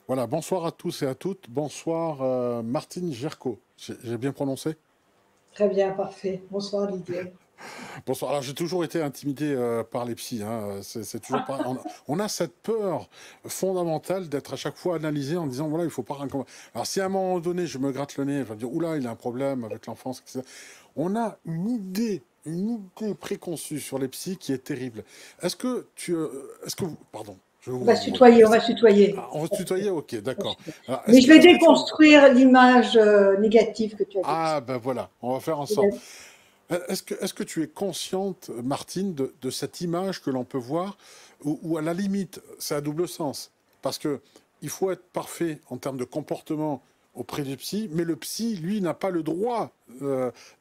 Voilà, bonsoir à tous et à toutes. Bonsoir Martine Gerco. J'ai bien prononcé? Très bien, parfait. Bonsoir Didier. Bonsoir. Alors j'ai toujours été intimidé par les psys, hein. C'est toujours pareil. On a cette peur fondamentale d'être à chaque fois analysé en disant voilà, il faut pas. Alors si à un moment donné je me gratte le nez, je vais me dire oula, il a un problème avec l'enfance, etc. On a une idée préconçue sur les psys qui est terrible. Est-ce que vous, pardon, je vais On va vous se vous tutoyer, on replacer. va se tutoyer. Ah, on va se tutoyer, ok, d'accord. Alors, Mais je vais est-ce que tu déconstruire l'image négative que tu as des psys. Ah, ben voilà, on va faire en sorte. Est-ce que tu es consciente, Martine, de cette image que l'on peut voir, ou à la limite, c'est à double sens, parce que il faut être parfait en termes de comportement auprès du psy, mais le psy, lui, n'a pas le droit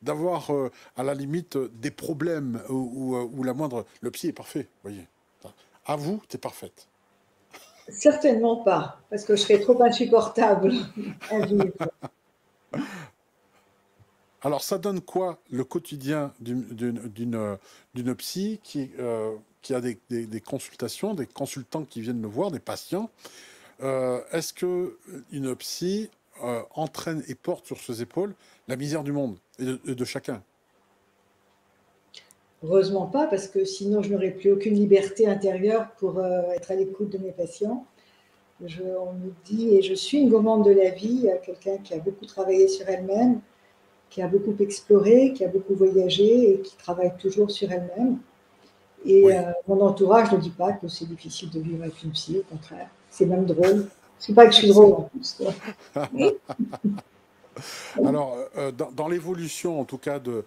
d'avoir, à la limite, des problèmes ou la moindre. Le psy est parfait, voyez. À vous, t'es parfaite. Certainement pas, parce que je serais trop insupportable à vivre. Alors, ça donne quoi le quotidien d'une psy qui a des consultations, des consultants qui viennent le voir, des patients? Est-ce que une psy entraîne et porte sur ses épaules la misère du monde et de chacun? Heureusement pas, parce que sinon je n'aurais plus aucune liberté intérieure pour être à l'écoute de mes patients. On me dit, et je suis une gourmande de la vie, quelqu'un qui a beaucoup travaillé sur elle-même, qui a beaucoup exploré, qui a beaucoup voyagé et qui travaille toujours sur elle-même. Et Oui. mon entourage ne dit pas que c'est difficile de vivre avec une psy, au contraire. C'est même drôle. C'est pas que je suis drôle C'est- en plus. Alors, dans l'évolution, en tout cas, de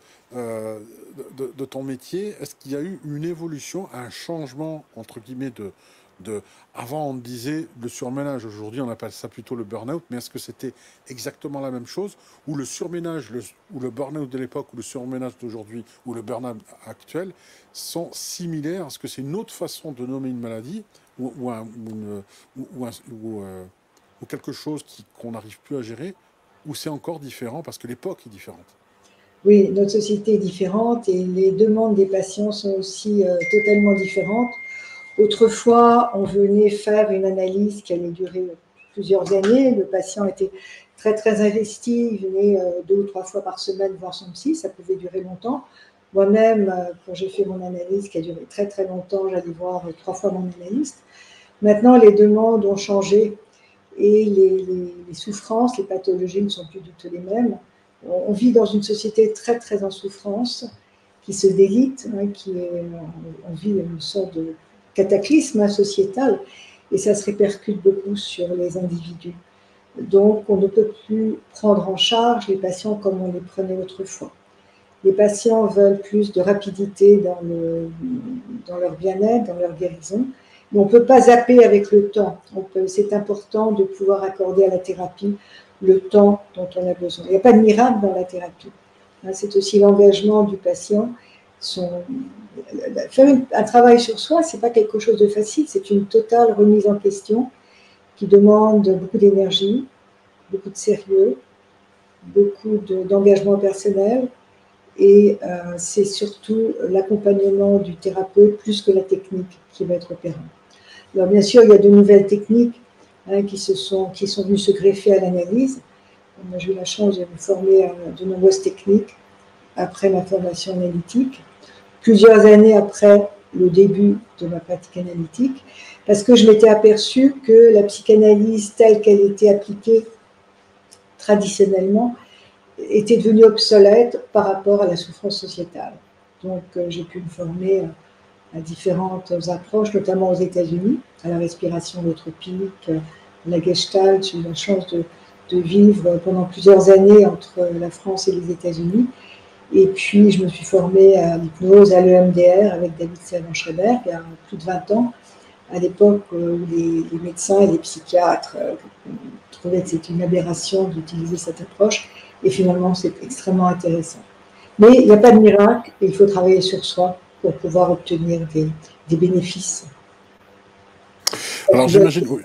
ton métier, est-ce qu'il y a eu une évolution, un changement, entre guillemets, avant, on disait le surménage, aujourd'hui, on appelle ça plutôt le burn-out, mais est-ce que c'était exactement la même chose? Ou le surménage, ou le burn-out de l'époque, ou le surménage d'aujourd'hui, ou le burn-out actuel, sont similaires? Est-ce que c'est une autre façon de nommer une maladie, ou quelque chose qu'on n'arrive plus à gérer? Ou c'est encore différent parce que l'époque est différente? Oui, notre société est différente et les demandes des patients sont aussi totalement différentes. Autrefois, on venait faire une analyse qui allait durer plusieurs années. Le patient était très très investi, il venait 2 ou 3 fois par semaine voir son psy, ça pouvait durer longtemps. Moi-même, quand j'ai fait mon analyse qui a duré très très longtemps, j'allais voir 3 fois mon analyste. Maintenant, les demandes ont changé et les souffrances, les pathologies ne sont plus du tout les mêmes. On vit dans une société très très en souffrance, qui se délite, hein, on vit une sorte de cataclysme, hein, sociétal, et ça se répercute beaucoup sur les individus. Donc on ne peut plus prendre en charge les patients comme on les prenait autrefois. Les patients veulent plus de rapidité dans leur bien-être, dans leur guérison. Mais on ne peut pas zapper avec le temps. C'est important de pouvoir accorder à la thérapie le temps dont on a besoin. Il n'y a pas de miracle dans la thérapie. C'est aussi l'engagement du patient. Faire un travail sur soi, ce n'est pas quelque chose de facile, c'est une totale remise en question qui demande beaucoup d'énergie, beaucoup de sérieux, beaucoup d'engagement personnel, et c'est surtout l'accompagnement du thérapeute plus que la technique qui va être opérante. Alors bien sûr, il y a de nouvelles techniques, hein, qui sont venues se greffer à l'analyse. Moi, j'ai eu la chance de me former à de nombreuses techniques après ma formation analytique, plusieurs années après le début de ma pratique analytique, parce que je m'étais aperçue que la psychanalyse telle qu'elle était appliquée traditionnellement était devenue obsolète par rapport à la souffrance sociétale. Donc j'ai pu me former à différentes approches, notamment aux États-Unis, à la respiration holotropique, la Gestalt. J'ai eu la chance de vivre pendant plusieurs années entre la France et les États-Unis. Et puis je me suis formée à l'hypnose, à l'EMDR avec David Servan-Schreiber il y a plus de 20 ans, à l'époque où les médecins et les psychiatres trouvaient que c'était une aberration d'utiliser cette approche. Et finalement, c'est extrêmement intéressant. Mais il n'y a pas de miracle et il faut travailler sur soi pour pouvoir obtenir des bénéfices. Alors j'imagine, oui.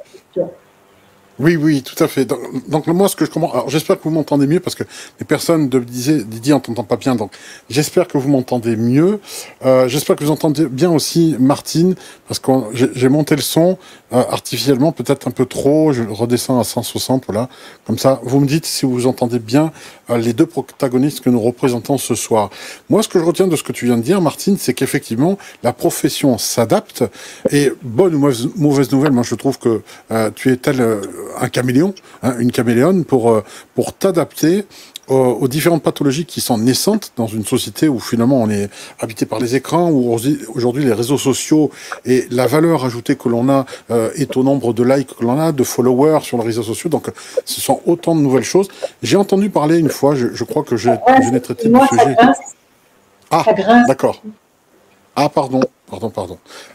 Oui, oui, tout à fait. Donc, moi, ce que je comprends, alors j'espère que vous m'entendez mieux parce que les personnes disaient, Didier, on t'entend pas bien. Donc, j'espère que vous m'entendez mieux. J'espère que vous entendez bien aussi Martine parce que j'ai monté le son artificiellement, peut-être un peu trop. Je redescends à 160, voilà. Comme ça, vous me dites si vous entendez bien les deux protagonistes que nous représentons ce soir. Moi, ce que je retiens de ce que tu viens de dire, Martine, c'est qu'effectivement, la profession s'adapte. Et bonne ou mauvaise nouvelle, moi, je trouve que tu es tel un caméléon, hein, une caméléone, pour t'adapter aux différentes pathologies qui sont naissantes dans une société où finalement on est habité par les écrans, où aujourd'hui les réseaux sociaux et la valeur ajoutée que l'on a est au nombre de likes que l'on a, de followers sur les réseaux sociaux. Donc ce sont autant de nouvelles choses. J'ai entendu parler une fois, je crois que je n'ai traité du Moi, sujet. Ah, ça grince. d'accord. Ah, pardon.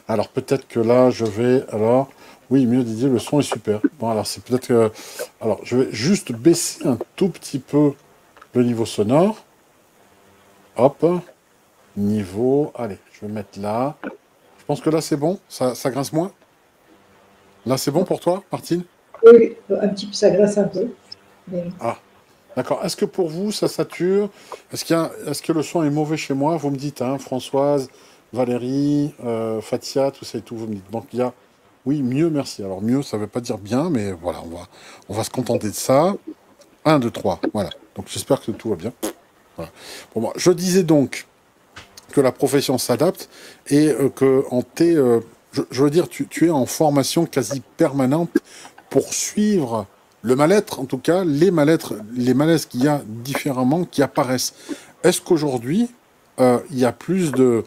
Alors peut-être que là, je vais. Alors, oui, mieux Didier, le son est super. Bon, alors c'est peut-être. Alors, je vais juste baisser un tout petit peu le niveau sonore. Hop, niveau. Allez, je vais mettre là. Je pense que là, c'est bon. Ça grince moins. Là, c'est bon pour toi, Martine? Oui, un petit peu, ça grince un peu. Mais Ah, d'accord. Est-ce que pour vous, ça sature? Est-ce que le son est mauvais chez moi? Vous me dites, hein, Françoise, Valérie, Fatia, tout ça et tout. Vous me dites. Donc, il y a. Oui, mieux, merci. Alors, mieux, ça ne veut pas dire bien, mais voilà, on va se contenter de ça. Un, 2, 3. Voilà. Donc, j'espère que tout va bien. Voilà. Bon, moi, je disais donc que la profession s'adapte et que je veux dire, tu es en formation quasi permanente pour suivre le mal-être, en tout cas, les malaises qu'il y a différemment qui apparaissent. Est-ce qu'aujourd'hui, il y a plus de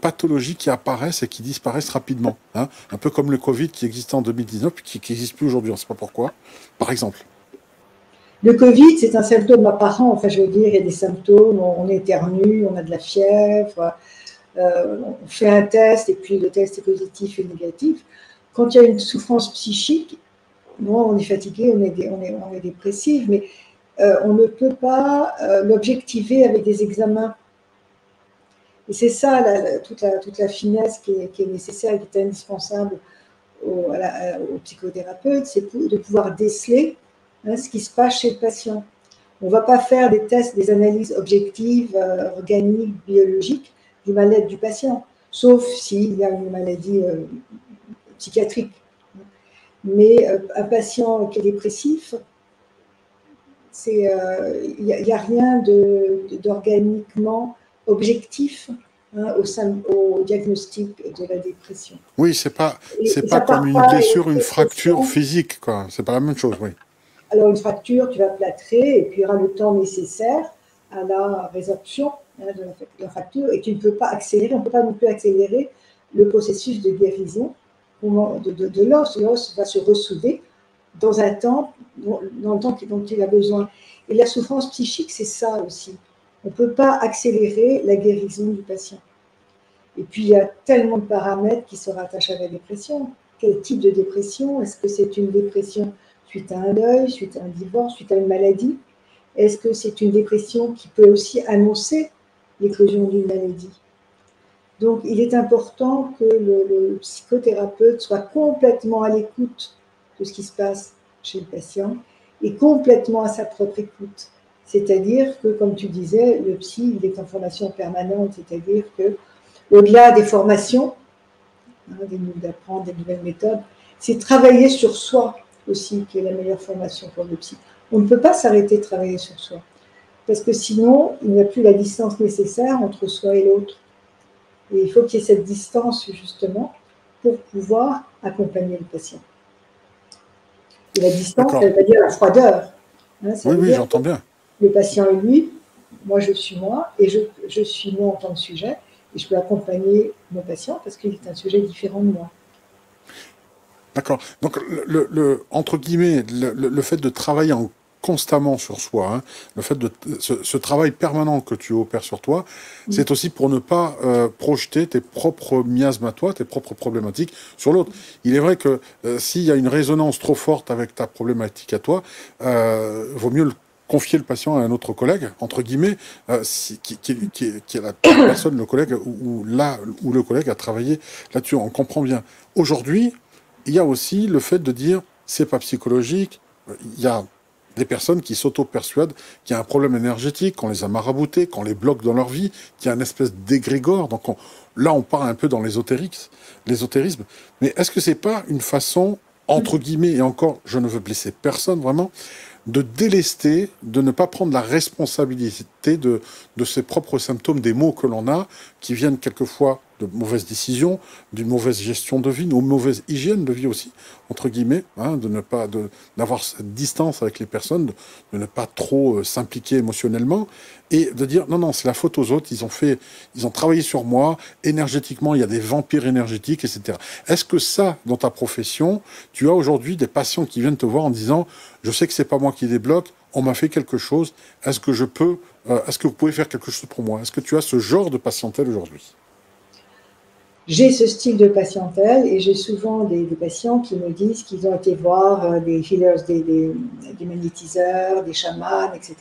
pathologies qui apparaissent et qui disparaissent rapidement, hein, un peu comme le Covid qui existait en 2019 et qui n'existe plus aujourd'hui, on ne sait pas pourquoi, par exemple. le Covid, c'est un symptôme apparent. Enfin, je veux dire, il y a des symptômes, on éternue, on a de la fièvre, on fait un test et puis le test est positif et négatif. Quand il y a une souffrance psychique, bon, on est fatigué, on est dépressif, mais on ne peut pas l'objectiver avec des examens. Et c'est ça toute la finesse qui est nécessaire, qui est indispensable au psychothérapeute, c'est de pouvoir déceler, hein, ce qui se passe chez le patient. On ne va pas faire des tests, des analyses objectives, organiques, biologiques du mal-être du patient, sauf s'il y a une maladie psychiatrique. Mais un patient qui est dépressif, il n'y a rien d'organiquement objectif, hein, au diagnostic de la dépression. Oui, Et c'est pas ça comme part une pas blessure, une avec fracture physique, quoi. C'est pas la même chose, oui. Alors, une fracture, tu vas plâtrer et puis il y aura le temps nécessaire à la résorption, hein, de la fracture et tu ne peux pas accélérer, on ne peut pas non plus accélérer le processus de guérison de l'os. L'os va se ressouder dans un temps, dans le temps dont il a besoin. Et la souffrance psychique, c'est ça aussi. On ne peut pas accélérer la guérison du patient. Et puis, il y a tellement de paramètres qui se rattachent à la dépression. Quel type de dépression? Est-ce que c'est une dépression suite à un deuil, suite à un divorce, suite à une maladie? Est-ce que c'est une dépression qui peut aussi annoncer l'éclosion d'une maladie? Donc, il est important que le psychothérapeute soit complètement à l'écoute de ce qui se passe chez le patient et complètement à sa propre écoute. C'est-à-dire que, comme tu disais, le psy, il est en formation permanente, c'est-à-dire que au-delà des formations, hein, d'apprendre des nouvelles méthodes, c'est travailler sur soi aussi qui est la meilleure formation pour le psy. On ne peut pas s'arrêter de travailler sur soi, parce que sinon, il n'y a plus la distance nécessaire entre soi et l'autre. Et il faut qu'il y ait cette distance, justement, pour pouvoir accompagner le patient. Et la distance, ça D'accord. veut dire la froideur. Hein, ça Oui, veut oui, dire que j'entends bien. le patient est lui, moi je suis moi, et je suis moi en tant que sujet, et je peux accompagner mon patient parce qu'il est un sujet différent de moi. D'accord. Donc, entre guillemets, le fait de travailler constamment sur soi, hein, le fait de ce travail permanent que tu opères sur toi, c'est aussi pour ne pas projeter tes propres miasmes à toi, tes propres problématiques sur l'autre. Il est vrai que s'il y a une résonance trop forte avec ta problématique à toi, vaut mieux confier le patient à un autre collègue, entre guillemets, qui est la personne, le collègue, où le collègue a travaillé là-dessus. On comprend bien. Aujourd'hui, il y a aussi le fait de dire c'est pas psychologique. Il y a des personnes qui s'auto-persuadent qu'il y a un problème énergétique, qu'on les a maraboutés, qu'on les bloque dans leur vie, qu'il y a une espèce d'égrégore. Donc là, on part un peu dans l'ésotérisme. Mais est-ce que c'est pas une façon, entre guillemets, et encore, je ne veux blesser personne vraiment, de délester, de ne pas prendre la responsabilité de ses propres symptômes, des maux que l'on a, qui viennent quelquefois de mauvaises décisions, d'une mauvaise gestion de vie, d'une mauvaise hygiène de vie aussi, entre guillemets, hein, d'avoir cette distance avec les personnes, de ne pas trop s'impliquer émotionnellement, et de dire non, non, c'est la faute aux autres, ils ont travaillé sur moi, énergétiquement, il y a des vampires énergétiques, etc. Est-ce que ça, dans ta profession, tu as aujourd'hui des patients qui viennent te voir en disant je sais que c'est pas moi qui débloque, on m'a fait quelque chose, est-ce que est-ce que vous pouvez faire quelque chose pour moi? Est-ce que tu as ce genre de patientèle aujourd'hui? J'ai ce style de patientèle et j'ai souvent des patients qui me disent qu'ils ont été voir des healers, des magnétiseurs, des chamans, etc.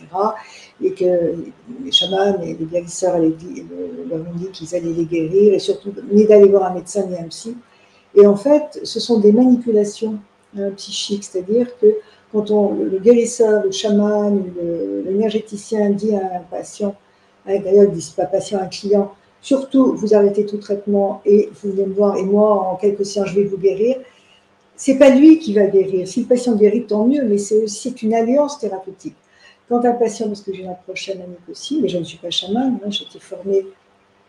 Et que les chamans et les guérisseurs leur ont dit qu'ils allaient les guérir et surtout ni d'aller voir un médecin ni un psy. Et en fait, ce sont des manipulations psychiques, c'est-à-dire que quand le guérisseur, le chaman, l'énergéticien dit à un patient, d'ailleurs ils ne disent pas patient, un client, surtout, vous arrêtez tout traitement et vous venez me voir et moi, en quelques séances, je vais vous guérir. C'est pas lui qui va guérir. Si le patient guérit, tant mieux, mais c'est aussi une alliance thérapeutique. Quand un patient, parce que j'ai une approche chamanique aussi, mais je ne suis pas chaman, hein, j'ai été formée,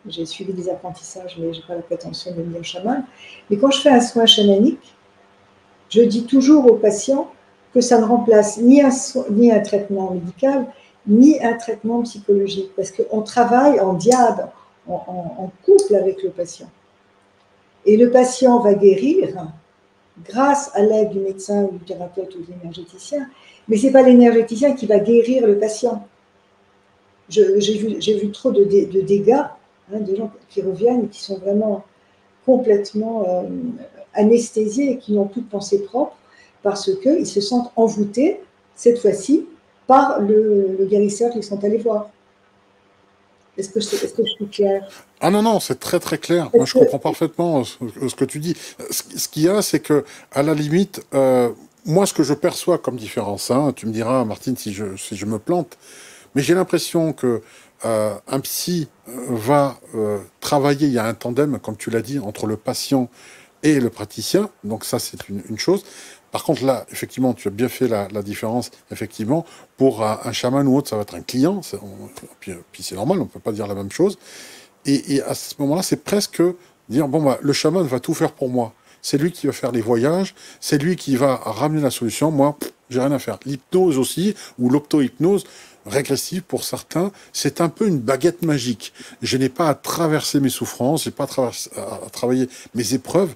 j'ai suivi des apprentissages, mais je n'ai pas la prétention de devenir chaman. Mais quand je fais un soin chamanique, je dis toujours aux patients que ça ne remplace ni un traitement médical, ni un traitement psychologique, parce qu'on travaille en diade, en couple avec le patient. Et le patient va guérir grâce à l'aide du médecin ou du thérapeute ou de l'énergéticien, mais ce n'est pas l'énergéticien qui va guérir le patient. J'ai vu trop de dégâts, hein, de gens qui reviennent et qui sont vraiment complètement anesthésiés et qui n'ont plus de pensée propre parce qu'ils se sentent envoûtés, cette fois-ci, par le guérisseur qu'ils sont allés voir. Est-ce que je suis claire? Ah non, non, c'est très très clair. Moi, je comprends parfaitement ce que tu dis. Ce qu'il y a, c'est que, à la limite, moi, ce que je perçois comme différence, hein, tu me diras, Martine, si je me plante, mais j'ai l'impression que un psy va travailler, il y a un tandem, comme tu l'as dit, entre le patient et le praticien. Donc ça, c'est une chose. Par contre, là, effectivement, tu as bien fait la différence. Effectivement, pour un chaman ou autre, ça va être un client. Puis c'est normal, on ne peut pas dire la même chose. Et à ce moment-là, c'est presque dire, bon, bah, le chaman va tout faire pour moi. C'est lui qui va faire les voyages, c'est lui qui va ramener la solution. Moi, j'ai rien à faire. L'hypnose aussi, ou l'opto-hypnose, régressive pour certains, c'est un peu une baguette magique. Je n'ai pas à traverser mes souffrances, je n'ai pas à travailler mes épreuves.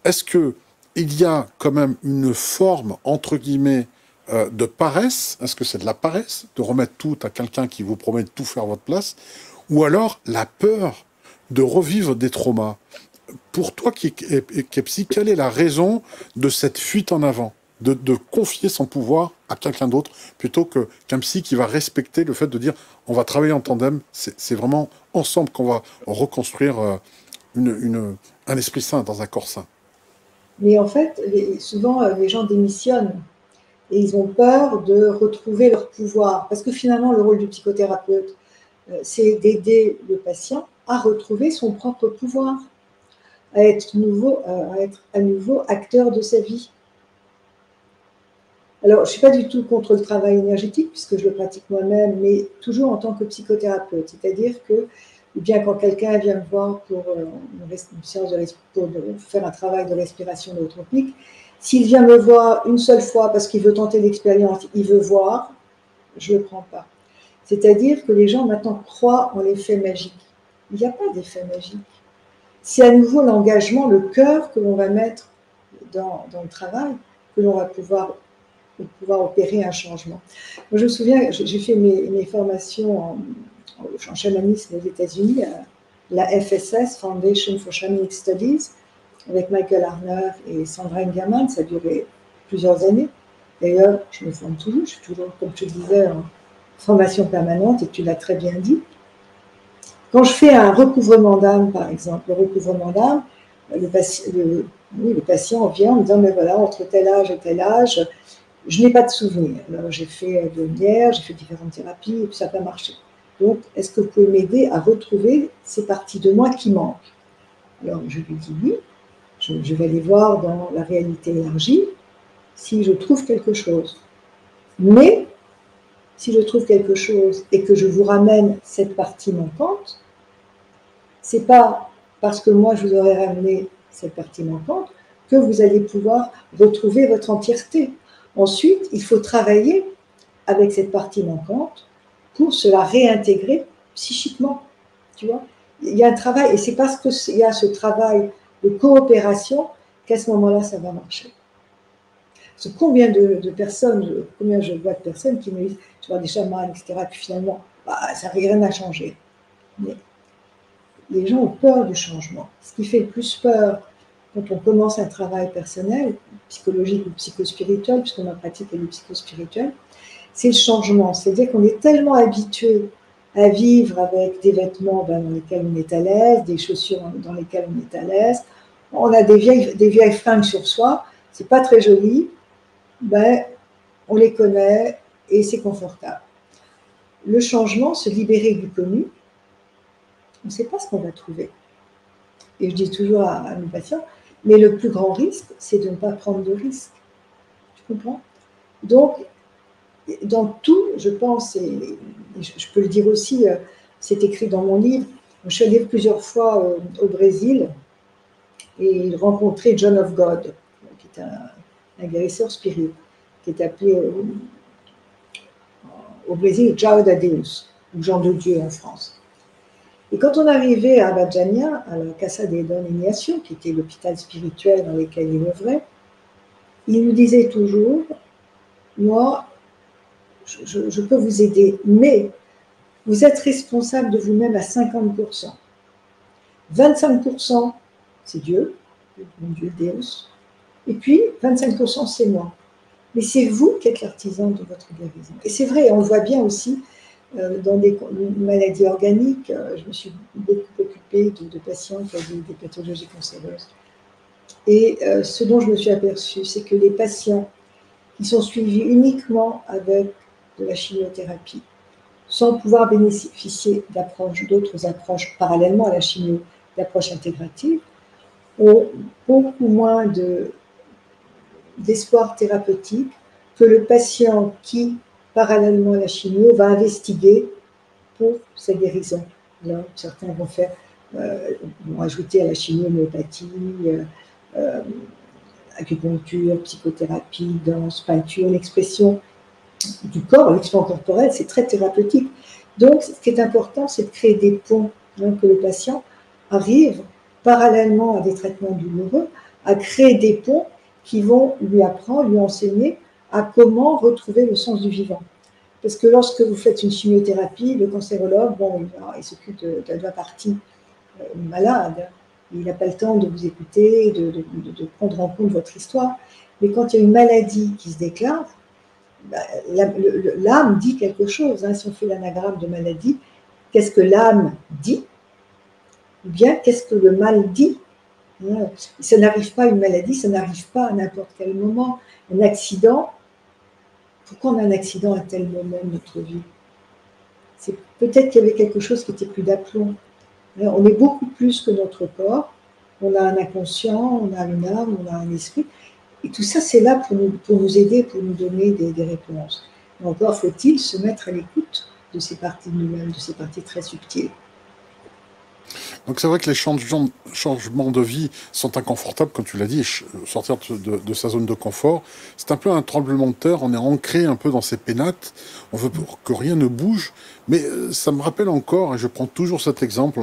Est-ce que il y a quand même une forme, entre guillemets, de paresse? Est-ce que c'est de la paresse de remettre tout à quelqu'un qui vous promet de tout faire à votre place? Ou alors la peur de revivre des traumas? Pour toi qui est psy, quelle est la raison de cette fuite en avant, de confier son pouvoir à quelqu'un d'autre plutôt qu'un psy qui va respecter le fait de dire on va travailler en tandem, c'est vraiment ensemble qu'on va reconstruire un esprit sain dans un corps sain? Mais en fait, souvent, les gens démissionnent et ils ont peur de retrouver leur pouvoir. Parce que finalement, le rôle du psychothérapeute, c'est d'aider le patient à retrouver son propre pouvoir, à être à nouveau acteur de sa vie. Alors, je ne suis pas du tout contre le travail énergétique, puisque je le pratique moi-même, mais toujours en tant que psychothérapeute. C'est-à-dire que, bien quand quelqu'un vient me voir pour une séance pour faire un travail de respiration néotropique, s'il vient me voir une seule fois parce qu'il veut tenter l'expérience, il veut voir, je ne le prends pas. C'est-à-dire que les gens maintenant croient en l'effet magique. Il n'y a pas d'effet magique. C'est à nouveau l'engagement, le cœur que l'on va mettre dans le travail, que l'on va pouvoir opérer un changement. Moi, je me souviens, j'ai fait mes formations en chamanisme aux États-Unis, la FSS, Foundation for Shamanic Studies, avec Michael Arner et Sandra Engerman. Ça a duré plusieurs années. D'ailleurs, je me forme toujours, je suis toujours, comme tu le disais, en formation permanente, et tu l'as très bien dit. Quand je fais un recouvrement d'âme, par exemple, le recouvrement d'âme, oui, le patient vient en me disant, mais voilà, entre tel âge et tel âge, je n'ai pas de souvenir. Alors j'ai fait de l'IR, j'ai fait différentes thérapies, et puis ça n'a pas marché. Donc, est-ce que vous pouvez m'aider à retrouver ces parties de moi qui manquent? Alors je lui dis oui, je vais aller voir dans la réalité élargie si je trouve quelque chose. Mais si je trouve quelque chose et que je vous ramène cette partie manquante, c'est pas parce que moi je vous aurais ramené cette partie manquante que vous allez pouvoir retrouver votre entièreté. Ensuite, il faut travailler avec cette partie manquante pour se la réintégrer psychiquement. Tu vois, il y a un travail, et c'est parce qu'il y a ce travail de coopération qu'à ce moment-là, ça va marcher. Parce que combien de personnes, combien je vois de personnes qui me disent, tu vois, des chamans, etc., puis finalement, bah, ça n'a rien à changer. Mais les gens ont peur du changement. Ce qui fait le plus peur quand on commence un travail personnel, psychologique ou psychospirituel, puisque ma pratique est le psychospirituel, c'est le changement. C'est-à-dire qu'on est tellement habitué à vivre avec des vêtements dans lesquels on est à l'aise, des chaussures dans lesquelles on est à l'aise. On a des vieilles fringues sur soi, c'est pas très joli, ben, on les connaît et c'est confortable. Le changement, se libérer du connu, on ne sait pas ce qu'on va trouver. Et je dis toujours à mes patients, mais le plus grand risque, c'est de ne pas prendre de risque. Tu comprends? Donc, dans tout, je pense, et je peux le dire aussi, c'est écrit dans mon livre, je suis allée plusieurs fois au Brésil et rencontrer John of God, qui est un guérisseur spirituel, qui est appelé au Brésil João de Deus, ou Jean de Dieu en France. Et quand on arrivait à Badjania, à la Casa de Don Ignacio, qui était l'hôpital spirituel dans lequel il œuvrait, il nous disait toujours, moi, je peux vous aider, mais vous êtes responsable de vous-même à 50%. 25%, c'est Dieu, mon Dieu, Deus, et puis 25%, c'est moi. Mais c'est vous qui êtes l'artisan de votre guérison. Et c'est vrai, on le voit bien aussi dans des maladies organiques. Je me suis beaucoup occupée de patients qui avaient des pathologies cancéreuses. Et ce dont je me suis aperçue, c'est que les patients qui sont suivis uniquement avec de la chimiothérapie, sans pouvoir bénéficier d'autres approches parallèlement à la chimio, d'approches intégratives, ont beaucoup moins d'espoir thérapeutique que le patient qui, parallèlement à la chimio, va investiguer pour sa guérison. Alors, certains vont ajouter à la chimio l'homéopathie, acupuncture, psychothérapie, danse, peinture, l'expression du corps, l'expression corporelle, c'est très thérapeutique. Donc, ce qui est important, c'est de créer des ponts, hein, que le patient arrive, parallèlement à des traitements douloureux, à créer des ponts qui vont lui apprendre, lui enseigner à comment retrouver le sens du vivant. Parce que lorsque vous faites une chimiothérapie, le cancérologue, bon, il s'occupe de la partie malade. Il n'a pas le temps de vous écouter, de prendre en compte votre histoire. Mais quand il y a une maladie qui se déclare, l'âme dit quelque chose. Hein. Si on fait l'anagramme de maladie, qu'est-ce que l'âme dit? Ou bien qu'est-ce que le mal dit? Ça n'arrive pas à une maladie, ça n'arrive pas à n'importe quel moment. Un accident, pourquoi on a un accident à tel moment de notre vie? C'est peut-être qu'il y avait quelque chose qui était plus d'aplomb. On est beaucoup plus que notre corps. On a un inconscient, on a une âme, on a un esprit. Et tout ça, c'est là pour nous aider, pour nous donner des réponses. Et encore faut-il se mettre à l'écoute de ces parties de nous-mêmes, de ces parties très subtiles. Donc c'est vrai que les changements de vie sont inconfortables, comme tu l'as dit, sortir de sa zone de confort. C'est un peu un tremblement de terre, on est ancré un peu dans ses pénates, on veut que rien ne bouge, mais ça me rappelle encore, et je prends toujours cet exemple,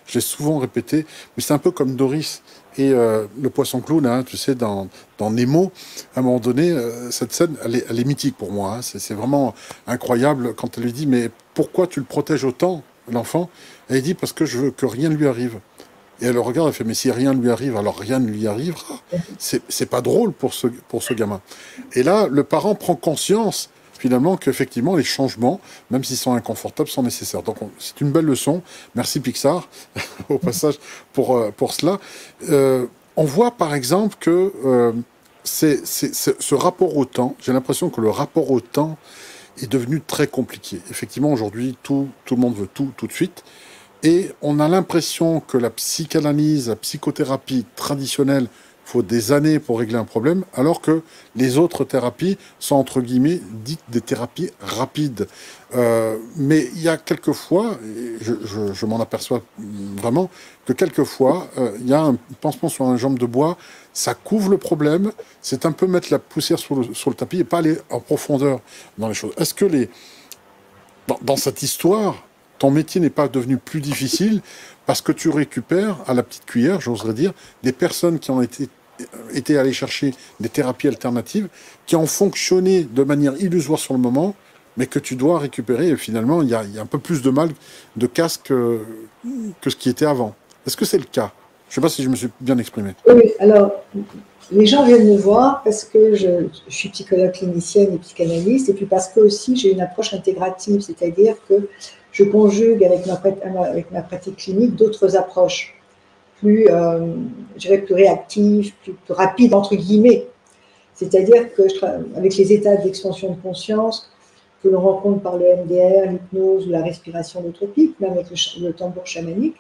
je l'ai souvent répété, mais c'est un peu comme Doris et le poisson clown, hein, tu sais, dans Nemo, à un moment donné, cette scène, elle est mythique pour moi, hein, c'est vraiment incroyable quand elle lui dit, mais pourquoi tu le protèges autant, l'enfant? Elle dit, parce que je veux que rien ne lui arrive. Et elle le regarde, elle fait, mais si rien ne lui arrive, alors rien ne lui arrivera. C'est pas drôle pour ce gamin. Et là, le parent prend conscience, finalement, qu'effectivement, les changements, même s'ils sont inconfortables, sont nécessaires. Donc, c'est une belle leçon. Merci Pixar, au passage, pour cela. On voit, par exemple, que ce rapport au temps, j'ai l'impression que le rapport au temps est devenu très compliqué. Effectivement, aujourd'hui, tout le monde veut tout de suite. Et on a l'impression que la psychanalyse, la psychothérapie traditionnelle, il faut des années pour régler un problème, alors que les autres thérapies sont, entre guillemets, dites des thérapies rapides. Mais il y a quelquefois, et je m'en aperçois vraiment, que quelquefois, il y a un pansement sur une jambe de bois, ça couvre le problème, c'est un peu mettre la poussière sur le tapis et pas aller en profondeur dans les choses. Est-ce que dans cette histoire, ton métier n'est pas devenu plus difficile parce que tu récupères à la petite cuillère, j'oserais dire, des personnes qui ont été allées chercher des thérapies alternatives, qui ont fonctionné de manière illusoire sur le moment, mais que tu dois récupérer. Et finalement, il y a un peu plus de mal, de casse que ce qui était avant. Est-ce que c'est le cas? Je ne sais pas si je me suis bien exprimé. Oui, alors, les gens viennent me voir parce que je suis psychologue clinicienne et psychanalyste, et puis parce que aussi j'ai une approche intégrative, c'est-à-dire que je conjugue avec ma pratique clinique d'autres approches, plus, je dirais plus réactives, plus rapides, entre guillemets. C'est-à-dire que avec les états d'expansion de conscience que l'on rencontre par le MDR, l'hypnose ou la respiration holotropique, même avec le tambour chamanique,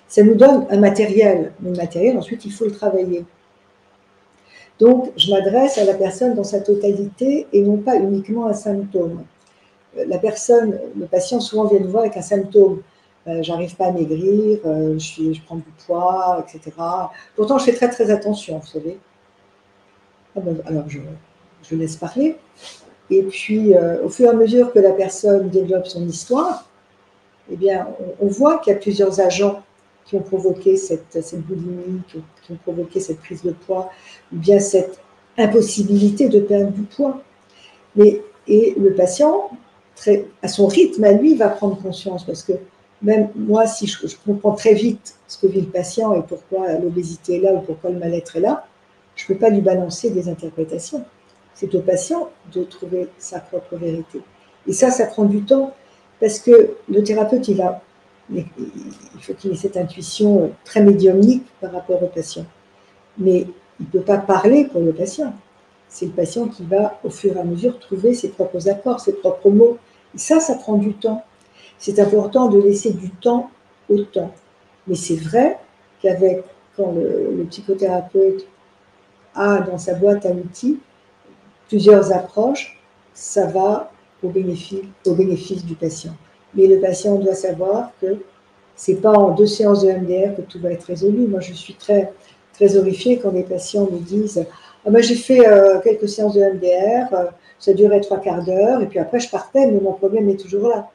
ça nous donne un matériel. Mais le matériel, ensuite, il faut le travailler. Donc, je m'adresse à la personne dans sa totalité et non pas uniquement un symptôme. Le patient souvent vient nous voir avec un symptôme. J'arrive pas à maigrir, je prends du poids, etc. Pourtant, je fais très très attention, vous savez. Alors, je laisse parler. Et puis, au fur et à mesure que la personne développe son histoire, eh bien, on voit qu'il y a plusieurs agents qui ont provoqué cette boulimie, qui ont provoqué cette prise de poids, ou bien cette impossibilité de perdre du poids. Et le patient, à son rythme, à lui, va prendre conscience, parce que même moi, si je comprends très vite ce que vit le patient et pourquoi l'obésité est là ou pourquoi le mal-être est là, je ne peux pas lui balancer des interprétations. C'est au patient de trouver sa propre vérité. Et ça prend du temps, parce que le thérapeute, il faut qu'il ait cette intuition très médiumnique par rapport au patient. Mais il ne peut pas parler pour le patient. C'est le patient qui va, au fur et à mesure, trouver ses propres accords, ses propres mots. Et ça prend du temps. C'est important de laisser du temps au temps. Mais c'est vrai quand le psychothérapeute a dans sa boîte à outils plusieurs approches, ça va au bénéfice du patient. Mais le patient doit savoir que ce n'est pas en 2 séances de MDR que tout va être résolu. Moi, je suis très, très horrifiée quand les patients me disent « Ah ben, j'ai fait quelques séances de MDR, ça durait 3/4 d'heure, et puis après je partais, mais mon problème est toujours là. »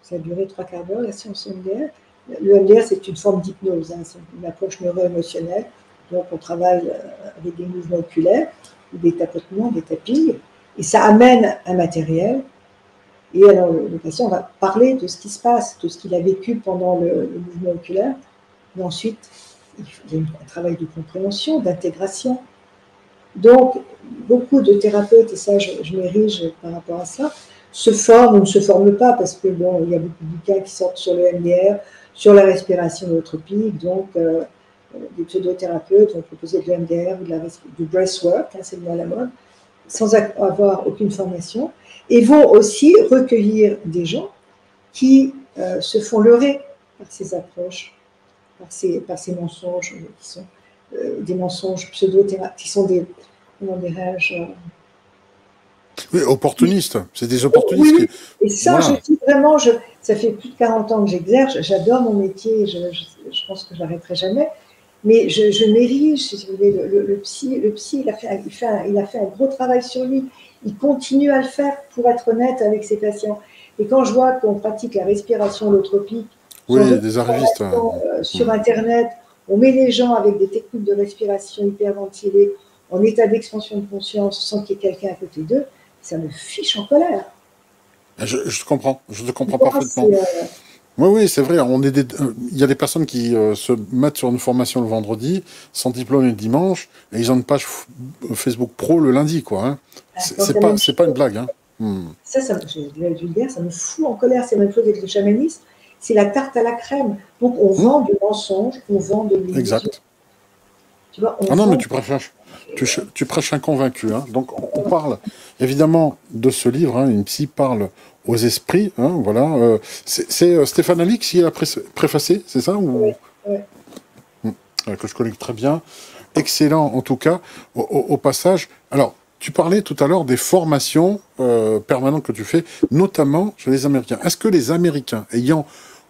Ça a duré 3/4 d'heure, la séance MDR. Le MDR, c'est une forme d'hypnose, hein, c'est une approche neuro-émotionnelle. Donc, on travaille avec des mouvements oculaires, des tapotements, des tappings, et ça amène un matériel. Et alors, le patient va parler de ce qui se passe, de ce qu'il a vécu pendant le mouvement oculaire. Et ensuite, il y a un travail de compréhension, d'intégration. Donc, beaucoup de thérapeutes, et ça, je m'érige par rapport à ça, se forment ou ne se forment pas, parce que bon, il y a beaucoup de bouquins qui sortent sur le MDR, sur la respiration holotropique, donc des pseudothérapeutes vont proposer de l'MDR ou du breathwork, hein, c'est le mot à la mode, sans avoir aucune formation, et vont aussi recueillir des gens qui se font leurrer par ces approches, par ces mensonges qui sont des mensonges pseudo-thérapeutiques, qui sont des, comment dirais-je, oui, opportunistes, c'est des opportunistes. Oui, et ça, voilà. Je dis vraiment, ça fait plus de 40 ans que j'exerce, j'adore mon métier, je pense que je n'arrêterai jamais, mais je m'érige, si vous voulez, le psy, il a fait un gros travail sur lui, il continue à le faire, pour être honnête, avec ses patients. Et quand je vois qu'on pratique la respiration holotropique, oui, des arrivistes, sur Internet, on met les gens avec des techniques de respiration hyperventilées, en état d'expansion de conscience, sans qu'il y ait quelqu'un à côté d'eux, ça me fiche en colère. Je te comprends parfaitement. Oui, c'est vrai. Il y a des personnes qui se mettent sur une formation le vendredi, sans diplôme le dimanche, et ils ont une page Facebook Pro le lundi, quoi. Hein. C'est pas une blague. Hein. Ça, j'ai de la vulgaire, ça me fout en colère. C'est la même chose avec le chamanisme. C'est la tarte à la crème. Donc, on vend du mensonge, on vend de l'illusion. Exact. Tu vois, on Ah non, mais vend. tu prêches un convaincu. Hein. Donc, on parle évidemment de ce livre. Hein, une psy parle aux esprits. Hein, voilà. C'est Stéphane Alix qui l'a préfacé, c'est ça ou... Ouais, ouais. Que je connais très bien. Excellent, en tout cas, au passage. Alors, tu parlais tout à l'heure des formations permanentes que tu fais, notamment chez les Américains. Est-ce que les Américains,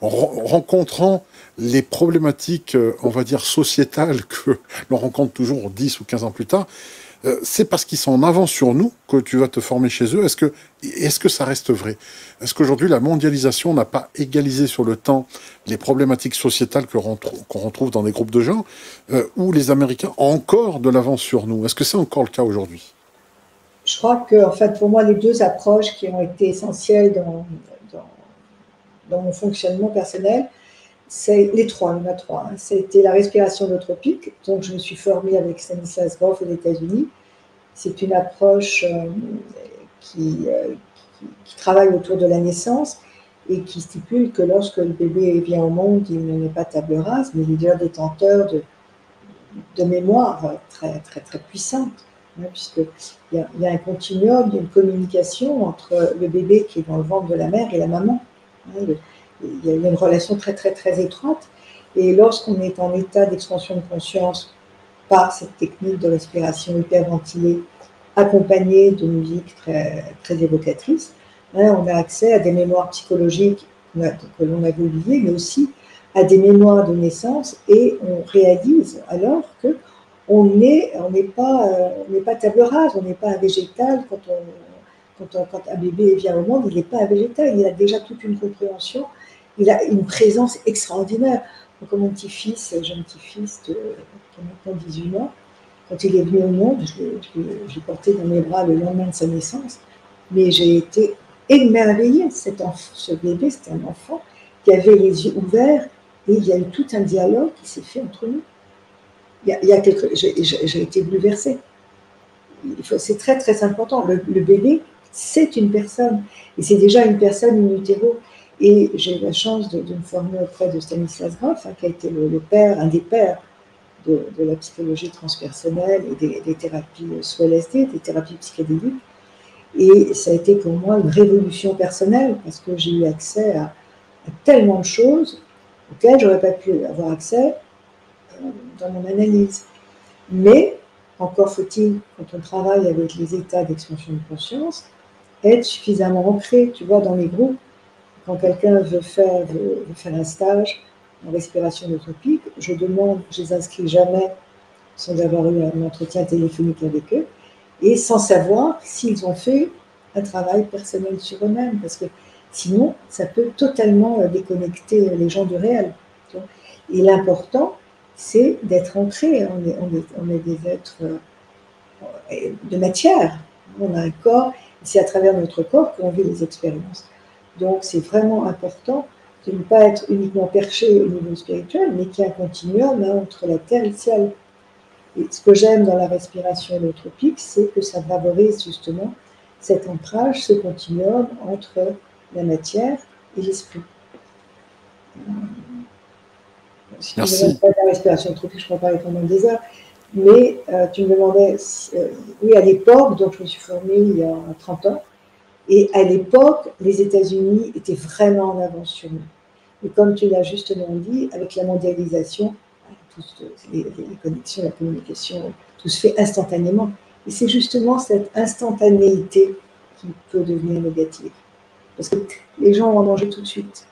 rencontrant les problématiques, on va dire, sociétales que l'on rencontre toujours 10 ou 15 ans plus tard, c'est parce qu'ils sont en avance sur nous que tu vas te former chez eux. Est-ce que ça reste vrai? Est-ce qu'aujourd'hui, la mondialisation n'a pas égalisé sur le temps les problématiques sociétales qu'on retrouve dans des groupes de gens, où les Américains ont encore de l'avance sur nous? Est-ce que c'est encore le cas aujourd'hui? Je crois que, en fait, pour moi, les deux approches qui ont été essentielles dans mon fonctionnement personnel, c'est les trois, il y en a trois. Hein. C'était la respiration holotropique, donc je me suis formée avec Stanislas Grof aux États-Unis. C'est une approche qui, qui travaille autour de la naissance et qui stipule que lorsque le bébé vient au monde, il n'est pas table rase, mais il est déjà détenteur de mémoire très, très, très puissante, hein, puisqu'il y a un continuum, il y a une communication entre le bébé qui est dans le ventre de la mère et la maman. Hein, il y a une relation très, très, très étroite. Et lorsqu'on est en état d'expansion de conscience par cette technique de respiration hyperventilée, accompagnée de musique très, très évocatrice, hein, on a accès à des mémoires psychologiques que l'on avait oubliées, mais aussi à des mémoires de naissance, et on réalise alors que on n'est pas table rase, on n'est pas un végétal. Quand un bébé vient au monde, il n'est pas un végétal, il a déjà toute une compréhension, il a une présence extraordinaire. Donc, mon petit-fils, jeune petit-fils qui a maintenant 18 mois, quand il est venu au monde, je l'ai porté dans mes bras le lendemain de sa naissance, mais j'ai été émerveillée. Ce bébé, c'était un enfant qui avait les yeux ouverts, et il y a eu tout un dialogue qui s'est fait entre nous. J'ai été bouleversée. C'est très, très important. Le bébé, c'est une personne. Et c'est déjà une personne in utero. Et j'ai eu la chance de me former auprès de Stanislas Grof, hein, qui a été le père, un des pères de la psychologie transpersonnelle et des thérapies sous LSD, des thérapies psychédéliques. Et ça a été pour moi une révolution personnelle, parce que j'ai eu accès à tellement de choses auxquelles je n'aurais pas pu avoir accès dans mon analyse. Mais, encore faut-il, quand on travaille avec les états d'expansion de conscience, être suffisamment ancré. Tu vois, dans les groupes, quand quelqu'un veut faire un stage en respiration holotropique, je les inscris jamais sans avoir eu un entretien téléphonique avec eux, et sans savoir s'ils ont fait un travail personnel sur eux-mêmes, parce que sinon, ça peut totalement déconnecter les gens du réel. Et l'important, c'est d'être ancré. On est des êtres de matière. On a un corps, et c'est à travers notre corps qu'on vit les expériences. Donc, c'est vraiment important de ne pas être uniquement perché au niveau spirituel, mais qu'il y ait un continuum entre la terre et le ciel. Et ce que j'aime dans la respiration holotropique, c'est que ça favorise justement cet ancrage, ce continuum entre la matière et l'esprit. Si tu me demandes pas de la respiration holotropique, je ne pourrais parler pendant des heures. Mais tu me demandais, oui, à l'époque, donc je me suis formée il y a 30 ans, et à l'époque, les États-Unis étaient vraiment en avance sur nous. Et comme tu l'as justement dit, avec la mondialisation, les connexions, la communication, tout se fait instantanément. Et c'est justement cette instantanéité qui peut devenir négative. Parce que les gens vont en manger tout de suite.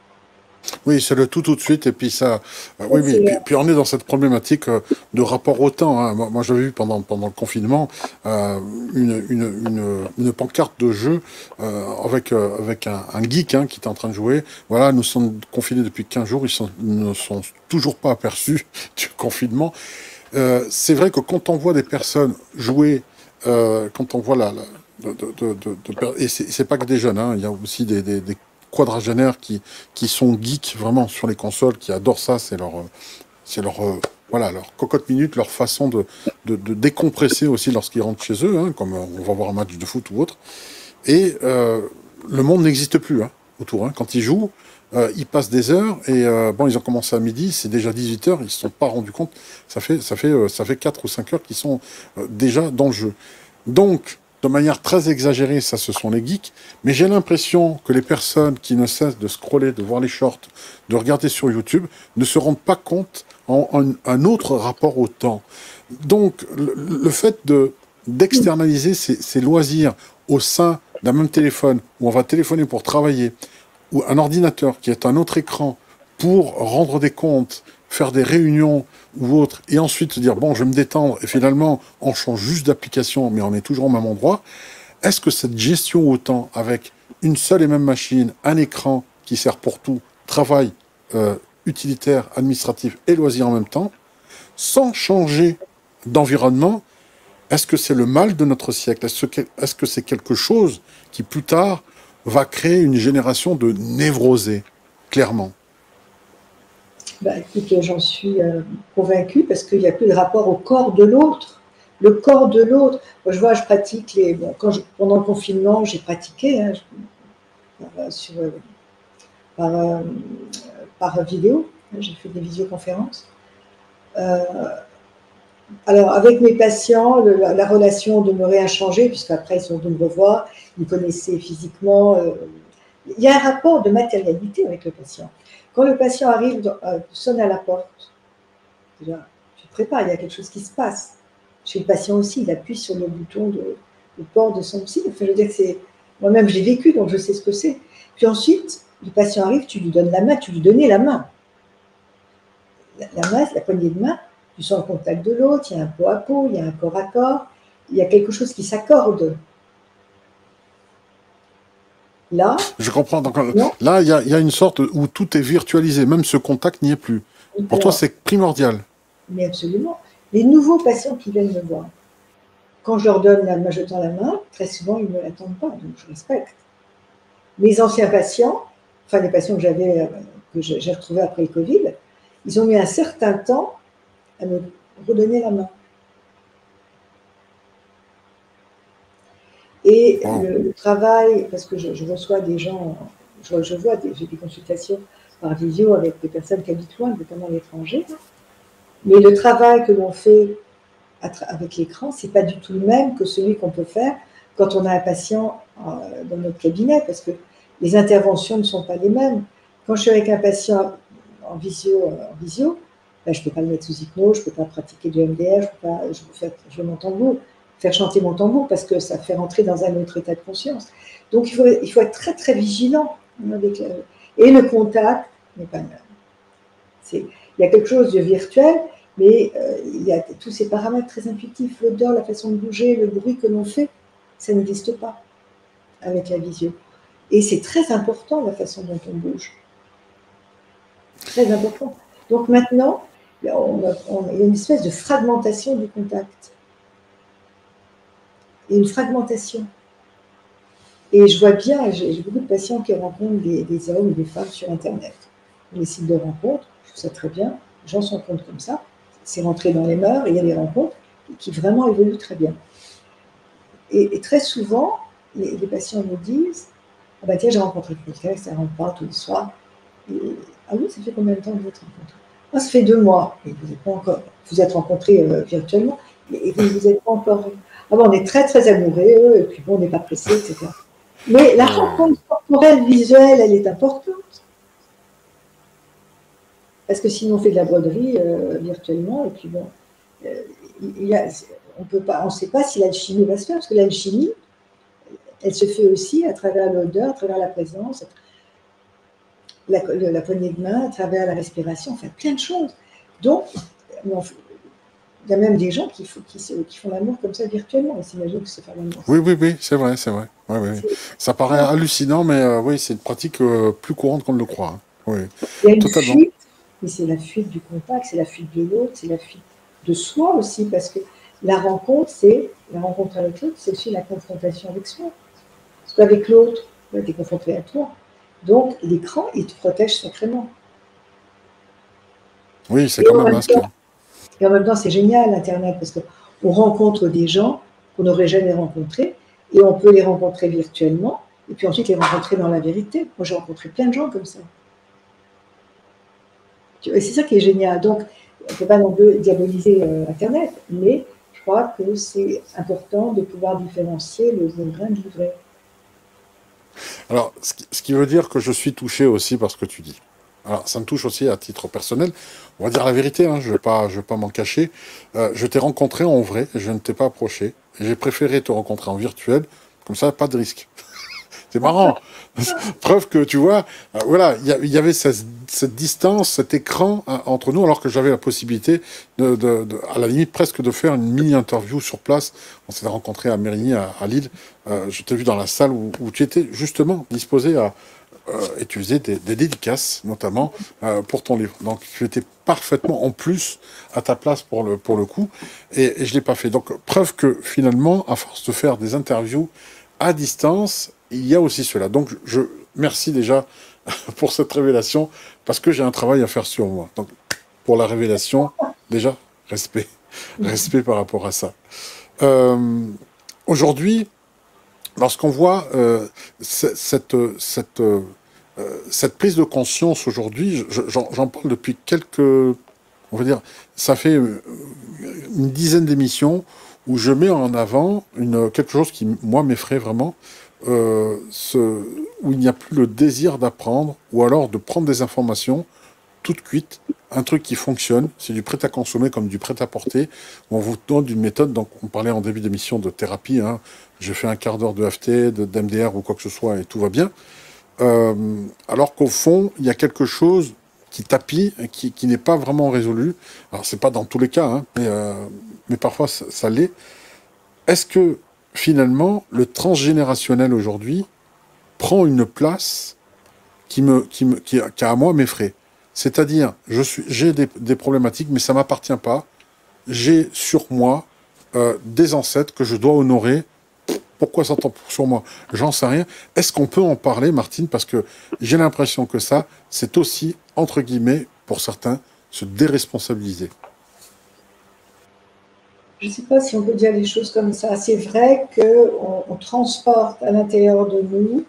Oui, c'est le tout de suite, et puis ça... oui, mais puis on est dans cette problématique de rapport au temps. Hein. Moi, j'avais vu pendant le confinement une pancarte de jeu avec un geek qui était en train de jouer. Voilà, nous sommes confinés depuis 15 jours, ne sont toujours pas aperçus du confinement. C'est vrai que quand on voit des personnes jouer, quand on voit et c'est pas que des jeunes, hein, il y a aussi des quadragénaires qui sont geeks vraiment sur les consoles, qui adorent ça, c'est leur voilà, leur cocotte minute, leur façon de décompresser aussi lorsqu'ils rentrent chez eux, hein, comme on va voir un match de foot ou autre. et le monde n'existe plus hein, autour. Hein. Quand ils jouent, ils passent des heures et bon, ils ont commencé à midi, c'est déjà 18 heures, ils ne se sont pas rendus compte. Ça fait 4 ou 5 heures qu'ils sont déjà dans le jeu. Donc, de manière très exagérée, ça, ce sont les geeks. Mais j'ai l'impression que les personnes qui ne cessent de scroller, de voir les shorts, de regarder sur YouTube, ne se rendent pas compte en un autre rapport au temps. Donc, le fait d'externaliser ces loisirs au sein d'un même téléphone, où on va téléphoner pour travailler, ou un ordinateur qui est un autre écran pour rendre des comptes, faire des réunions ou autre, et ensuite se dire, bon, je vais me détendre, et finalement, on change juste d'application, mais on est toujours au même endroit, est-ce que cette gestion au temps, avec une seule et même machine, un écran qui sert pour tout, travail utilitaire, administratif et loisir en même temps, sans changer d'environnement, est-ce que c'est le mal de notre siècle? Est-ce que c'est quelque chose qui, plus tard, va créer une génération de névrosés, clairement? Bah, écoute, j'en suis convaincue parce qu'il n'y a plus de rapport au corps de l'autre. Le corps de l'autre. Moi, je vois, je pratique bon, pendant le confinement, j'ai pratiqué hein, par, euh, par vidéo. J'ai fait des visioconférences. Alors, avec mes patients, la relation demeurait inchangée, puisqu'après, ils sont venus me revoir, ils me connaissaient physiquement. Il y a un rapport de matérialité avec le patient. Quand le patient arrive, sonne à la porte, déjà, tu te prépares, il y a quelque chose qui se passe. Chez le patient aussi, il appuie sur le bouton de port de son psy. Enfin, je veux dire que c'est. Moi-même, j'ai vécu, donc je sais ce que c'est. Puis ensuite, le patient arrive, tu lui donnes la main, tu lui donnais la main. La main, la poignée de main, tu sens le contact de l'autre, il y a un peau à peau, il y a un corps à corps, il y a quelque chose qui s'accorde. Là, Je comprends. Donc, non. là, il y a une sorte où tout est virtualisé. Même ce contact n'y est plus. Pour toi, Alors, c'est primordial. mais absolument. Les nouveaux patients qui viennent me voir, quand je leur donne la main, je tends la main, très souvent, ils ne l'attendent pas, donc je respecte. Mes anciens patients, enfin les patients que j'ai retrouvés après le Covid, ils ont mis un certain temps à me redonner la main. Et Wow. le travail, parce que je reçois des gens, j'ai des consultations par visio avec des personnes qui habitent loin, notamment à l'étranger, mais le travail que l'on fait avec l'écran, c'est pas du tout le même que celui qu'on peut faire quand on a un patient dans notre cabinet, parce que les interventions ne sont pas les mêmes. Quand je suis avec un patient en visio, ben, je ne peux pas le mettre sous hypnose, je ne peux pas pratiquer du MDR, je peux faire jouer mon tambour, faire chanter mon tambour, parce que ça fait rentrer dans un autre état de conscience. Donc il faut être très très vigilant avec et le contact n'est pas le même. Il y a quelque chose de virtuel, mais il y a tous ces paramètres très intuitifs, l'odeur, la façon de bouger, le bruit que l'on fait, ça n'existe pas avec la visio. Et c'est très important la façon dont on bouge. Très important. Donc maintenant, il y a une espèce de fragmentation du contact. Il y a une fragmentation. Et je vois bien, j'ai beaucoup de patients qui rencontrent des hommes ou des femmes sur Internet. Les sites de rencontres, je trouve ça très bien. Les gens se rencontrent comme ça. C'est rentré dans les mœurs et il y a des rencontres qui vraiment évoluent très bien. Et très souvent, les patients me disent ah bah tiens, j'ai rencontré quelqu'un, ça rentre pas tous les soirs. Ah oui, ça fait combien de temps que vous êtes rencontrés? Ah, ça fait 2 mois. Et vous n'êtes pas encore. Vous êtes rencontrés virtuellement, et vous ne vous êtes pas encore. Ah bon, on est très très amoureux, et puis bon, on n'est pas pressé, etc. Mais la rencontre corporelle visuelle, elle est importante. Parce que sinon, on fait de la broderie virtuellement, et puis bon, on ne sait pas si l'alchimie va se faire, parce que l'alchimie, elle se fait aussi à travers l'odeur, à travers la présence, la poignée de main, à travers la respiration, enfin plein de choses. Donc, il y a même des gens qui font l'amour comme ça virtuellement. On s'imagine que c'est faire l'amour. Oui, oui, oui, c'est vrai, c'est vrai. Ouais, ouais. Ça paraît hallucinant, mais oui, c'est une pratique plus courante qu'on ne le croit. Hein. Oui, Il y a une totalement. fuite, mais c'est la fuite du contact, c'est la fuite de l'autre, c'est la fuite de soi aussi, parce que la rencontre avec l'autre, c'est aussi la confrontation avec soi. Parce qu'avec l'autre, tu es confronté à toi. Donc, l'écran, il te protège sacrément. Oui, c'est Et quand en même même masque. temps, c'est génial, Internet, parce qu'on rencontre des gens qu'on n'aurait jamais rencontrés. Et on peut les rencontrer virtuellement, et puis ensuite les rencontrer dans la vérité. Moi, j'ai rencontré plein de gens comme ça. Et c'est ça qui est génial. Donc, on ne peut pas non plus diaboliser Internet, mais je crois que c'est important de pouvoir différencier le vrai du vrai. Alors, ce qui veut dire que je suis touché aussi par ce que tu dis. Alors, ça me touche aussi à titre personnel. On va dire la vérité, hein, je vais pas m'en cacher. Je t'ai rencontré en vrai, je ne t'ai pas approché. J'ai préféré te rencontrer en virtuel, comme ça, pas de risque. C'est marrant. Preuve que, tu vois, voilà, il y avait cette distance, cet écran hein, entre nous, alors que j'avais la possibilité, à la limite, presque de faire une mini-interview sur place. On s'est rencontrés à Mérigny, à Lille. Je t'ai vu dans la salle où tu étais justement disposé à... et tu faisais des dédicaces, notamment, pour ton livre. Donc, tu étais parfaitement, en plus, à ta place pour le coup. Et je ne l'ai pas fait. Donc, preuve que, finalement, à force de faire des interviews à distance, il y a aussi cela. Donc, je merci déjà pour cette révélation, parce que j'ai un travail à faire sur moi. Donc, pour la révélation, déjà, respect. Respect par rapport à ça. Euh, Aujourd'hui, lorsqu'on voit cette prise de conscience aujourd'hui, j'en parle depuis quelques... On va dire, ça fait une dizaine d'émissions où je mets en avant quelque chose qui, moi, m'effraie vraiment, où il n'y a plus le désir d'apprendre, ou alors de prendre des informations toutes cuites, un truc qui fonctionne, c'est du prêt à consommer comme du prêt à porter. On vous donne une méthode, donc on parlait en début d'émission de thérapie, hein. J'ai fait un quart d'heure de FT, d'MDR ou quoi que ce soit, et tout va bien. Alors qu'au fond, il y a quelque chose qui tapit, qui n'est pas vraiment résolu. Alors c'est pas dans tous les cas, hein, mais parfois ça l'est. Est-ce que finalement le transgénérationnel aujourd'hui prend une place qui à moi m'effraie? C'est-à-dire, j'ai des problématiques, mais ça m'appartient pas. J'ai sur moi des ancêtres que je dois honorer. Pourquoi ça tombe sur moi? J'en sais rien. Est-ce qu'on peut en parler, Martine? Parce que j'ai l'impression que ça, c'est aussi, entre guillemets, pour certains, se déresponsabiliser. Je ne sais pas si on peut dire les choses comme ça. C'est vrai qu'on transporte à l'intérieur de nous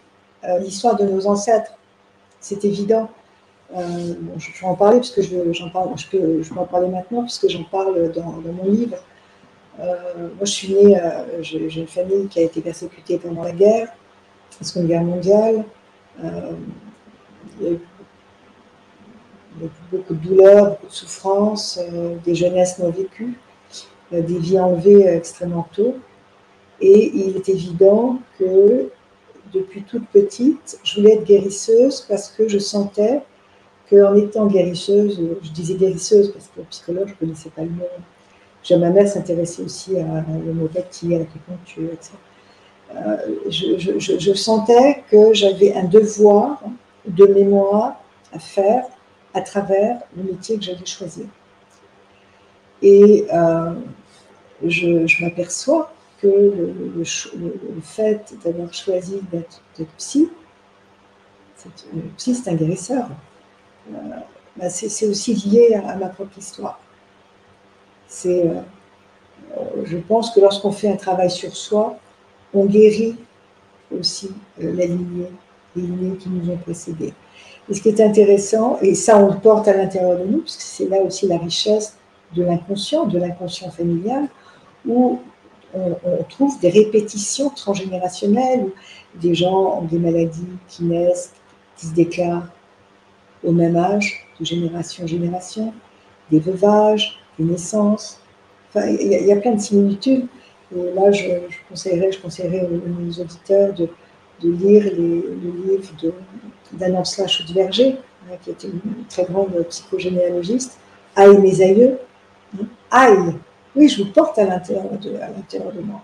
l'histoire de nos ancêtres. C'est évident. Bon, je vais en parler puisque j'en parle. Je peux en parler maintenant puisque j'en parle dans mon livre. Moi, je suis née, j'ai une famille qui a été persécutée pendant la guerre, la Seconde Guerre mondiale. Il y a eu beaucoup de douleurs, beaucoup de souffrances, des jeunesses non vécues, des vies enlevées extrêmement tôt. Et il est évident que depuis toute petite, je voulais être guérisseuse parce que je sentais qu'en étant guérisseuse, je disais guérisseuse parce que psychologue, je ne connaissais pas le mot. Ma mère s'intéressait aussi à l'homéopathie, à l'acupuncture, etc. Je sentais que j'avais un devoir de mémoire à faire à travers le métier que j'allais choisir. Et je m'aperçois que le fait d'avoir choisi d'être psy, c'est un guérisseur. C'est aussi lié à ma propre histoire. Je pense que lorsqu'on fait un travail sur soi, on guérit aussi les lignées qui nous ont précédés. Et ce qui est intéressant, et ça on le porte à l'intérieur de nous, parce que c'est là aussi la richesse de l'inconscient familial, où on trouve des répétitions transgénérationnelles, où des gens ont des maladies qui naissent, qui se déclarent au même âge, de génération en génération, des veuvages, des naissances. Enfin, il y a plein de similitudes. Et là, je conseillerais aux auditeurs de lire le livre d'Anne Schutz-Verger, qui était une très grande psychogénéalogiste, Aïe mes aïeux. Aïe, oui, je vous porte à l'intérieur de moi.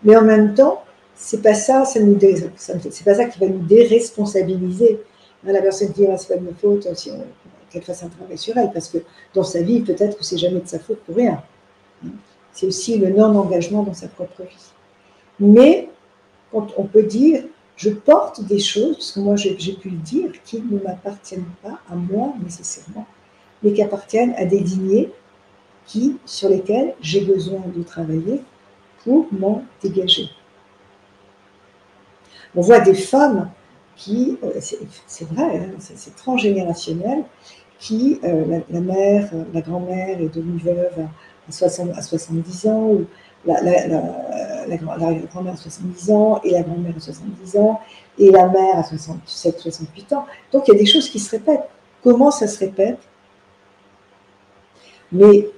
Mais en même temps, c'est pas ça, c'est pas ça qui va nous déresponsabiliser. La personne qui dit c'est pas de ma faute, qu'elle fasse un travail sur elle, parce que dans sa vie, peut-être que c'est jamais de sa faute pour rien. C'est aussi le non-engagement dans sa propre vie. Mais quand on peut dire, je porte des choses, parce que moi j'ai pu le dire, qui ne m'appartiennent pas à moi nécessairement, mais qui appartiennent à des lignées sur lesquelles j'ai besoin de travailler pour m'en dégager. On voit des femmes qui, c'est vrai, hein, c'est transgénérationnel, qui, la mère, la grand-mère est devenue veuve à 70 ans, ou la grand-mère à 70 ans, et la grand-mère à 70 ans, et la mère à 67, 68 ans. Donc il y a des choses qui se répètent. Comment ça se répète? Mais,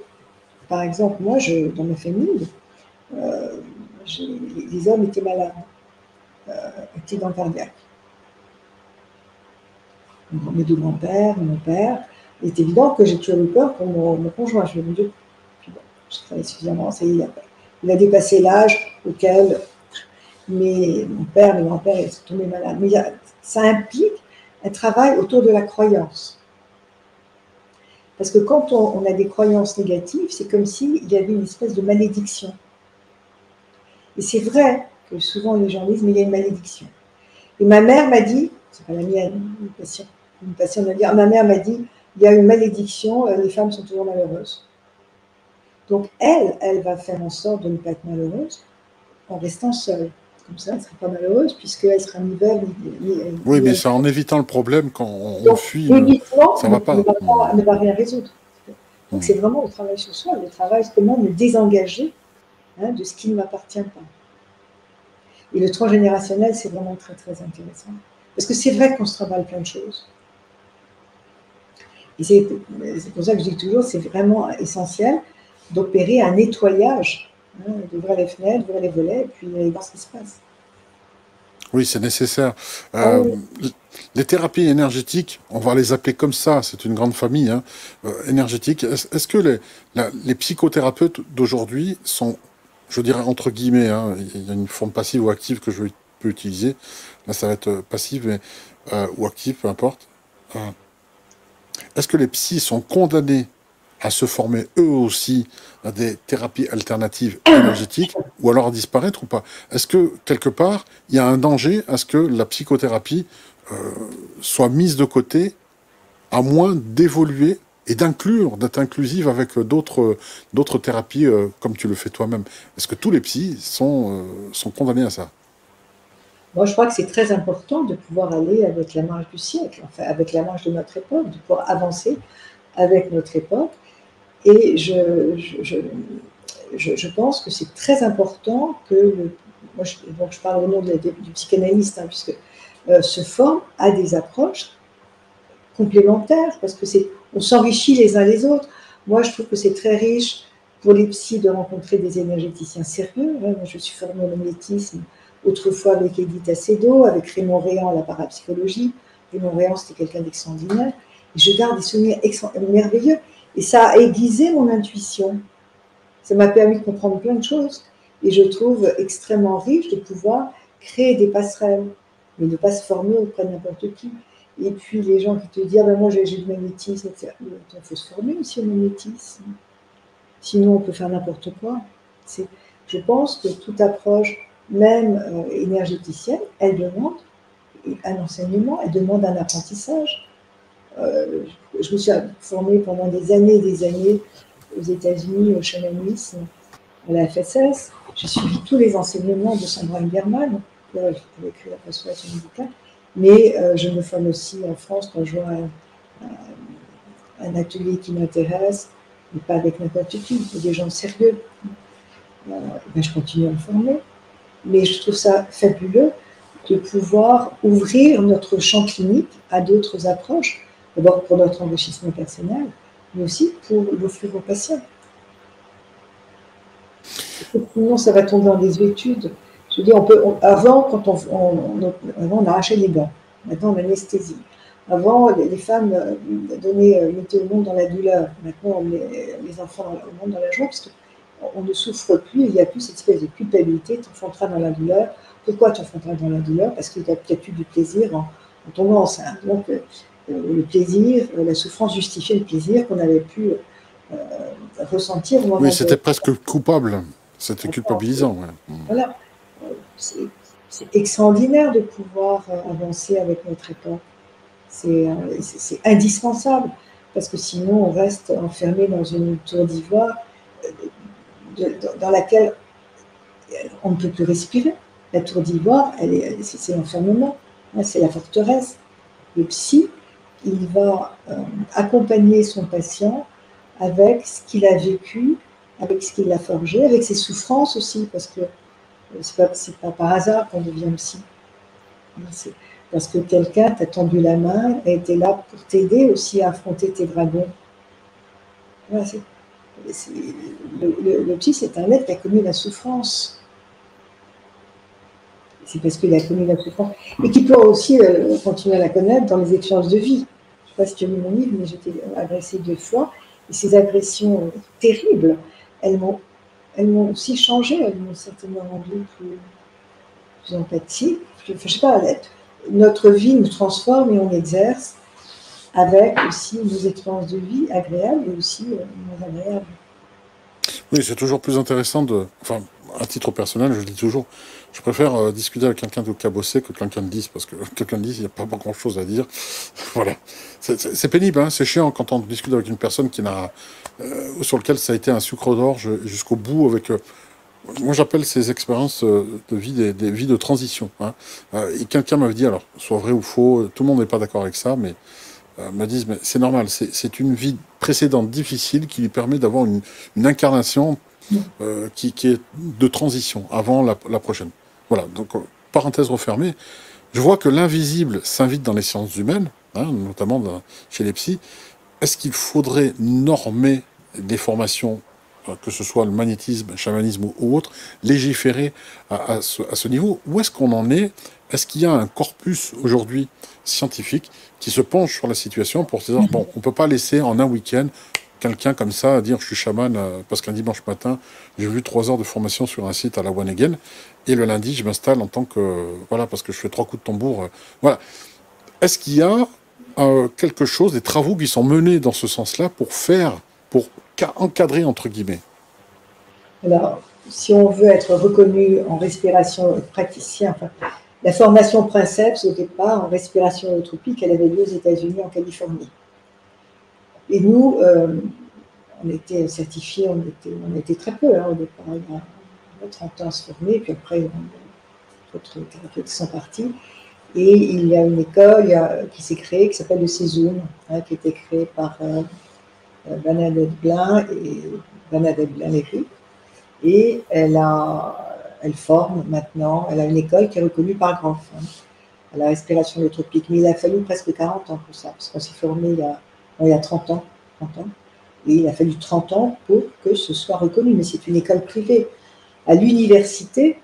par exemple, moi, dans ma famille, les hommes étaient malades, accident cardiaque. Mes deux grands-pères, mon père. Il est évident que j'ai toujours eu peur pour mon conjoint. Je me dis, puis bon, je travaille suffisamment, ça y est, il a dépassé l'âge auquel mes grands-pères sont tombés malades. Mais ça implique un travail autour de la croyance. Parce que quand on a des croyances négatives, c'est comme s'il y avait une espèce de malédiction. Et c'est vrai que souvent les gens disent, mais il y a une malédiction. Et ma mère m'a dit, c'est pas la mienne, une patiente m'a dit, ma mère m'a dit, il y a une malédiction, les femmes sont toujours malheureuses. Donc elle va faire en sorte de ne pas être malheureuse en restant seule. Comme ça, elle ne sera pas malheureuse puisqu'elle sera ni veuve ni Oui, mais c'est en évitant le problème quand on donc, fuit, l'évitement ça ne va pas. ne va rien résoudre. Donc c'est vraiment le travail sur soi, le travail comment me désengager de ce qui ne m'appartient pas. Et le transgénérationnel, c'est vraiment très très intéressant. Parce que c'est vrai qu'on se travaille plein de choses. Et c'est pour ça que je dis toujours, c'est vraiment essentiel d'opérer un nettoyage, d'ouvrir les fenêtres, d'ouvrir les volets, et puis aller voir ce qui se passe. Oui, c'est nécessaire. Oui. Les thérapies énergétiques, on va les appeler comme ça, c'est une grande famille énergétique. Est-ce que les psychothérapeutes d'aujourd'hui sont, je dirais entre guillemets, il y a une forme passive ou active que je peux utiliser. Là, ça va être passive ou active, peu importe. Est-ce que les psys sont condamnés à se former eux aussi à des thérapies alternatives énergétiques ou alors à disparaître ou pas? Est-ce que quelque part, il y a un danger à ce que la psychothérapie soit mise de côté, à moins d'évoluer et d'être inclusive avec d'autres thérapies comme tu le fais toi-même? Est-ce que tous les psys sont condamnés à ça? Moi, je crois que c'est très important de pouvoir aller avec la marche du siècle, enfin, avec la marche de notre époque, de pouvoir avancer avec notre époque. Et je pense que c'est très important que, moi je parle au nom du psychanalyste, puisque se forme à des approches complémentaires, parce que on s'enrichit les uns les autres. Moi, je trouve que c'est très riche pour les psys de rencontrer des énergéticiens sérieux. Moi, je suis formée au magnétisme autrefois avec Edith Acedo, avec Raymond Réan à la parapsychologie. Raymond Réan, c'était quelqu'un d'extraordinaire. Et je garde des souvenirs merveilleux. Et ça a aiguisé mon intuition. Ça m'a permis de comprendre plein de choses. Et je trouve extrêmement riche de pouvoir créer des passerelles, mais ne pas se former auprès de n'importe qui. Et puis les gens qui te disent, ben moi j'ai du magnétisme, etc. Il faut se former aussi au magnétisme. Sinon on peut faire n'importe quoi. Je pense que toute approche, même énergéticienne, elle demande un enseignement, elle demande un apprentissage. Je me suis formée pendant des années aux États-Unis, au chamanisme, à la FSS. J'ai suivi tous les enseignements de Sandra Ingerman, qui a écrit la persuasion médicale, mais je me forme aussi en France quand je vois un atelier qui m'intéresse, mais pas avec n'importe qui, des gens sérieux. Ben, je continue à me former, mais je trouve ça fabuleux de pouvoir ouvrir notre champ clinique à d'autres approches, d'abord pour notre enrichissement personnel, mais aussi pour l'offrir aux patients. Sinon, ça va tomber en désuétude. Je veux dire, avant, quand avant, on arrachait les dents. Maintenant, on anesthésie. Avant, les femmes mettaient au monde dans la douleur. Maintenant, on met les enfants au monde dans la joie, parce qu'on ne souffre plus, il n'y a plus cette espèce de culpabilité. Tu enfanteras dans la douleur. Pourquoi tu enfanteras dans la douleur? Parce qu'il y a peut-être eu du plaisir en tombant enceinte. Donc, le plaisir, la souffrance justifiait le plaisir qu'on avait pu ressentir au moment Oui, de... c'était presque coupable. C'était culpabilisant. Ouais. Voilà. C'est extraordinaire de pouvoir avancer avec notre époque. C'est indispensable, parce que sinon on reste enfermé dans une tour d'ivoire dans laquelle on ne peut plus respirer. La tour d'ivoire, c'est l'enfermement, hein, c'est la forteresse. Le psy, il va accompagner son patient avec ce qu'il a vécu, avec ce qu'il a forgé, avec ses souffrances aussi, parce que c'est pas par hasard qu'on devient psy. C'est parce que quelqu'un t'a tendu la main et était là pour t'aider aussi à affronter tes dragons. Voilà, le psy, c'est un être qui a connu la souffrance. C'est parce qu'il a connu la souffrance. Et qui peut aussi continuer à la connaître dans les expériences de vie. Je ne sais pas si tu as lu mon livre, mais j'étais agressée 2 fois. Et ces agressions terribles, elles m'ont aussi changé. Elles m'ont certainement rendu plus empathique. Je ne sais pas, notre vie nous transforme et on exerce avec aussi nos expériences de vie agréables et aussi moins agréables. Oui, c'est toujours plus intéressant enfin, à titre personnel, je le dis toujours, je préfère discuter avec quelqu'un de cabossé que quelqu'un de 10, parce que quelqu'un de 10, il n'y a pas grand-chose à dire. Voilà. C'est pénible, hein, c'est chiant quand on discute avec une personne sur lequel ça a été un sucre d'orge jusqu'au bout avec... moi, j'appelle ces expériences de vie des vies de transition. Hein. Et quelqu'un m'avait dit, alors, soit vrai ou faux, tout le monde n'est pas d'accord avec ça, mais me disent, mais c'est normal, c'est une vie précédente difficile qui lui permet d'avoir une incarnation qui est de transition avant la prochaine. Voilà, donc parenthèse refermée. Je vois que l'invisible s'invite dans les sciences humaines, hein, notamment chez les psys. Est-ce qu'il faudrait normer des formations, que ce soit le magnétisme, le chamanisme ou autre, légiférer à ce niveau? Où est-ce qu'on en est? Est-ce qu'il y a un corpus aujourd'hui scientifique qui se penche sur la situation pour se dire, bon, on ne peut pas laisser en un week-end quelqu'un comme ça dire je suis chaman parce qu'un dimanche matin, j'ai vu 3 heures de formation sur un site à la One Again et le lundi, je m'installe en tant que, voilà, parce que je fais 3 coups de tambour. Voilà. Est-ce qu'il y a quelque chose, des travaux qui sont menés dans ce sens-là pour encadrer, entre guillemets? Alors, si on veut être reconnu en respiration praticien, enfin, la formation Princeps, au départ, en respiration holotropique, elle avait lieu aux États-Unis, en Californie. Et nous, on était certifiés, on était très peu hein, au départ. Il y a 30 ans à se former, puis après, d'autres thérapeutes sont partis. Et il y a une école qui s'est créée, qui s'appelle le CESUM, hein, qui a été créée par Bernadette Blain-Léry. Et elle forme maintenant, elle a une école qui est reconnue par Grand Fond à la respiration holotropique. Mais il a fallu presque 40 ans pour ça, parce qu'on s'est formé il y a 30 ans. Et il a fallu 30 ans pour que ce soit reconnu. Mais c'est une école privée. À l'université,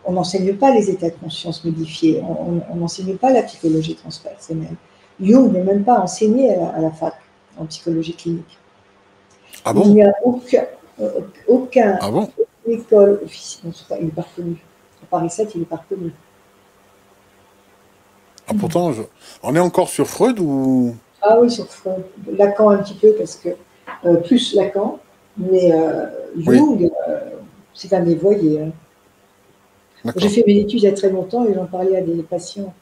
on n'enseigne pas les états de conscience modifiés, on n'enseigne pas la psychologie transpersonnelle. Jung n'est même pas enseigné à la fac en psychologie clinique. Ah bon? Il n'y a aucun Ah bon? école officielle, il n'est pas reconnu. À Paris 7, il n'est pas reconnu. Ah pourtant, on est encore sur Freud ou... Ah oui, sur Freud. Lacan un petit peu, parce que plus Lacan, mais Jung, oui. C'est un dévoyé. Hein. J'ai fait mes études il y a très longtemps et j'en parlais à des patients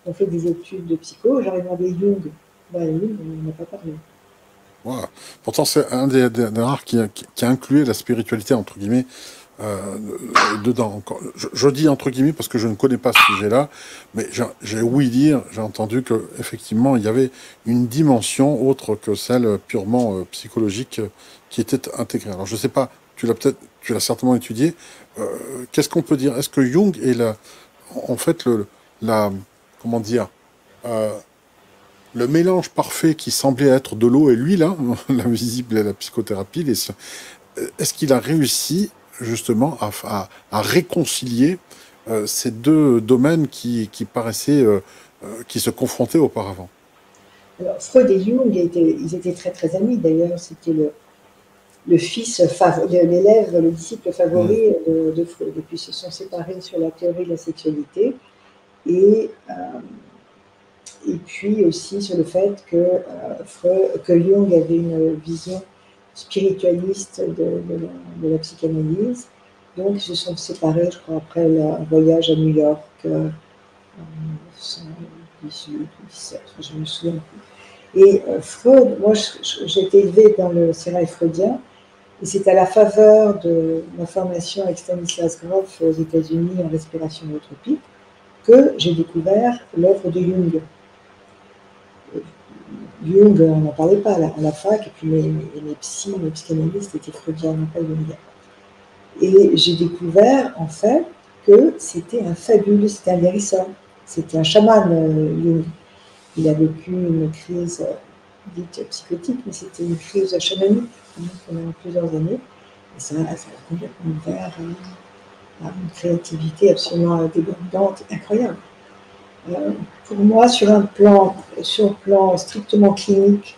qui ont fait des études de psycho. J'aurais demandé Jung. Ben, Jung, on n'a pas parlé. Voilà. Pourtant, c'est un des rares qui a inclus la spiritualité, entre guillemets, dedans. Je dis entre guillemets parce que je ne connais pas ce sujet-là, mais j'ai ouï dire, j'ai entendu qu'effectivement, il y avait une dimension autre que celle purement psychologique qui était intégrée. Alors, je ne sais pas, tu l'as certainement étudié. Qu'est-ce qu'on peut dire? Est-ce que Jung est en fait, comment dire, le mélange parfait qui semblait être de l'eau et l'huile, hein, l'invisible et la psychothérapie, est-ce qu'il a réussi justement à réconcilier ces deux domaines qui paraissaient, qui se confrontaient auparavant? Alors, Freud et Jung, ils étaient très très amis d'ailleurs, c'était le fils, l'élève, le disciple favori de Freud. Et puis ils se sont séparés sur la théorie de la sexualité. Et puis aussi sur le fait que Jung avait une vision spiritualiste de la psychanalyse. Donc ils se sont séparés, je crois, après un voyage à New York en 1918, je me souviens plus. Et Freud, moi j'ai été élevée dans le sérail freudien, Et c'est à la faveur de ma formation avec Stanislas Grof aux États-Unis en respiration holotropique que j'ai découvert l'œuvre de Jung. Jung, on n'en parlait pas à la fac, et puis mes psychanalystes étaient freudiens, non pas jungiens. Et j'ai découvert, en fait, que c'était un fabuleux, c'était un guérisseur, c'était un chaman, Jung. Il a vécu une crise dite psychotique, mais c'était une crise chamanique pendant plusieurs années. Et ça a complètement ouvert à une créativité absolument débordante, incroyable. Pour moi, sur le plan strictement clinique,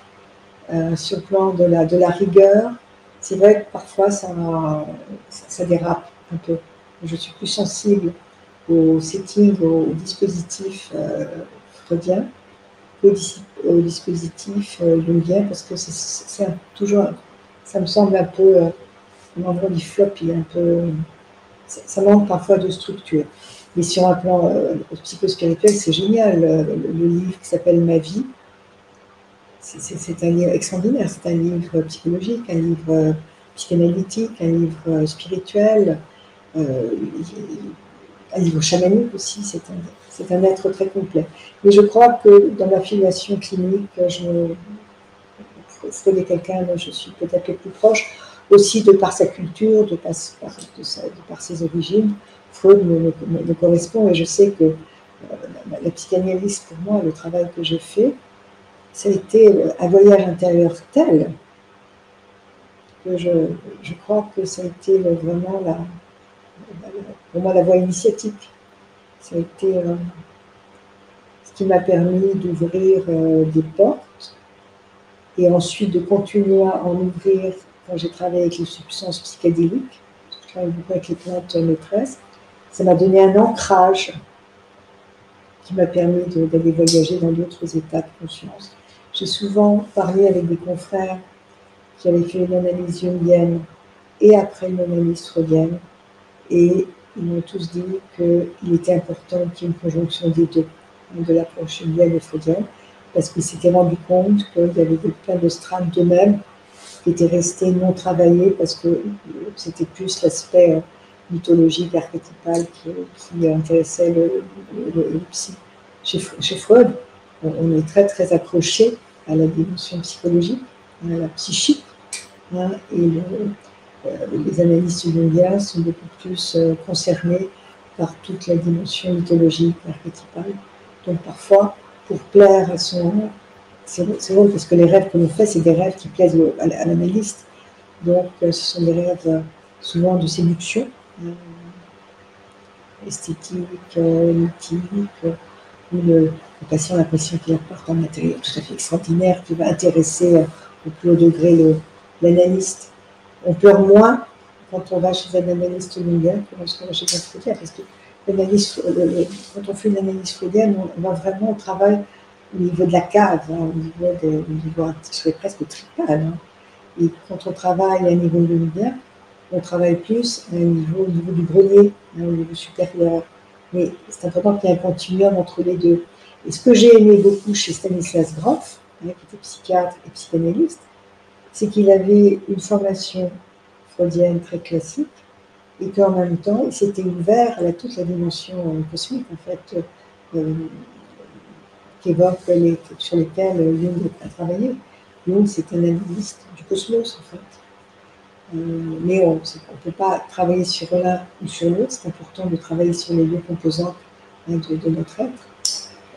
sur le plan de la rigueur, c'est vrai que parfois ça dérape un peu. Je suis plus sensible au setting, au dispositif freudien, au dispositif jungien, parce que c'est toujours, ça me semble un peu, un endroit du flop, il est un peu, ça manque parfois de structure. Mais sur un plan psychospirituel, c'est génial. Le livre qui s'appelle Ma vie, c'est un livre extraordinaire. C'est un livre psychologique, un livre psychanalytique, un livre spirituel, un livre chamanique aussi. C'est un être très complet. Mais je crois que dans ma filiation clinique, Freud est quelqu'un dont je suis peut-être le plus proche, aussi de par sa culture, de par ses origines. Freud me correspond, et je sais que la psychanalyse, pour moi, le travail que j'ai fait, ça a été un voyage intérieur tel que je crois que ça a été vraiment pour moi la voie initiatique. Ça a été ce qui m'a permis d'ouvrir des portes et ensuite de continuer à en ouvrir quand j'ai travaillé avec les substances psychédéliques. Je travaille beaucoup avec les plantes maîtresses. Ça m'a donné un ancrage qui m'a permis d'aller voyager dans d'autres états de conscience. J'ai souvent parlé avec des confrères qui avaient fait une analyse jungienne et après une analyse freudienne, et ils m'ont tous dit qu'il était important qu'il y ait une conjonction des deux, de l'approche jungienne et freudienne, parce qu'ils s'étaient rendu compte qu'il y avait plein de strates d'eux-mêmes qui étaient restés non travaillés, parce que c'était plus l'aspect mythologique, archétypal qui intéressait le psy. Chez Freud, on est très très accroché à la dimension psychologique, à la psychique, hein, et les analystes jungiens sont beaucoup plus concernés par toute la dimension mythologique, archétypale. Donc parfois, pour plaire à son... C'est drôle parce que les rêves que l'on fait, c'est des rêves qui plaisent à l'analyste. Donc ce sont des rêves souvent de séduction, esthétique, mythique, où le patient a l'impression qu'il apporte un matériel tout à fait extraordinaire qui va intéresser au plus haut degré l'analyste. On pleure moins quand on va chez un analyste jungien que lorsqu'on va chez un freudien, parce que quand on fait une analyse freudienne, on va vraiment au travail au niveau de la cave, hein, au niveau presque tripal. Hein. Et quand on travaille à un niveau jungien, on travaille plus au niveau du grenier, hein, au niveau supérieur. Mais c'est important qu'il y ait un continuum entre les deux. Et ce que j'ai aimé beaucoup chez Stanislas Grof, hein, qui était psychiatre et psychanalyste, c'est qu'il avait une formation freudienne très classique et qu'en même temps, il s'était ouvert à toute la dimension cosmique, en fait, sur lesquelles Jung a travaillé. Jung, c'est un analyste du cosmos, en fait. Mais on ne peut pas travailler sur l'un ou sur l'autre, c'est important de travailler sur les deux composantes de notre être,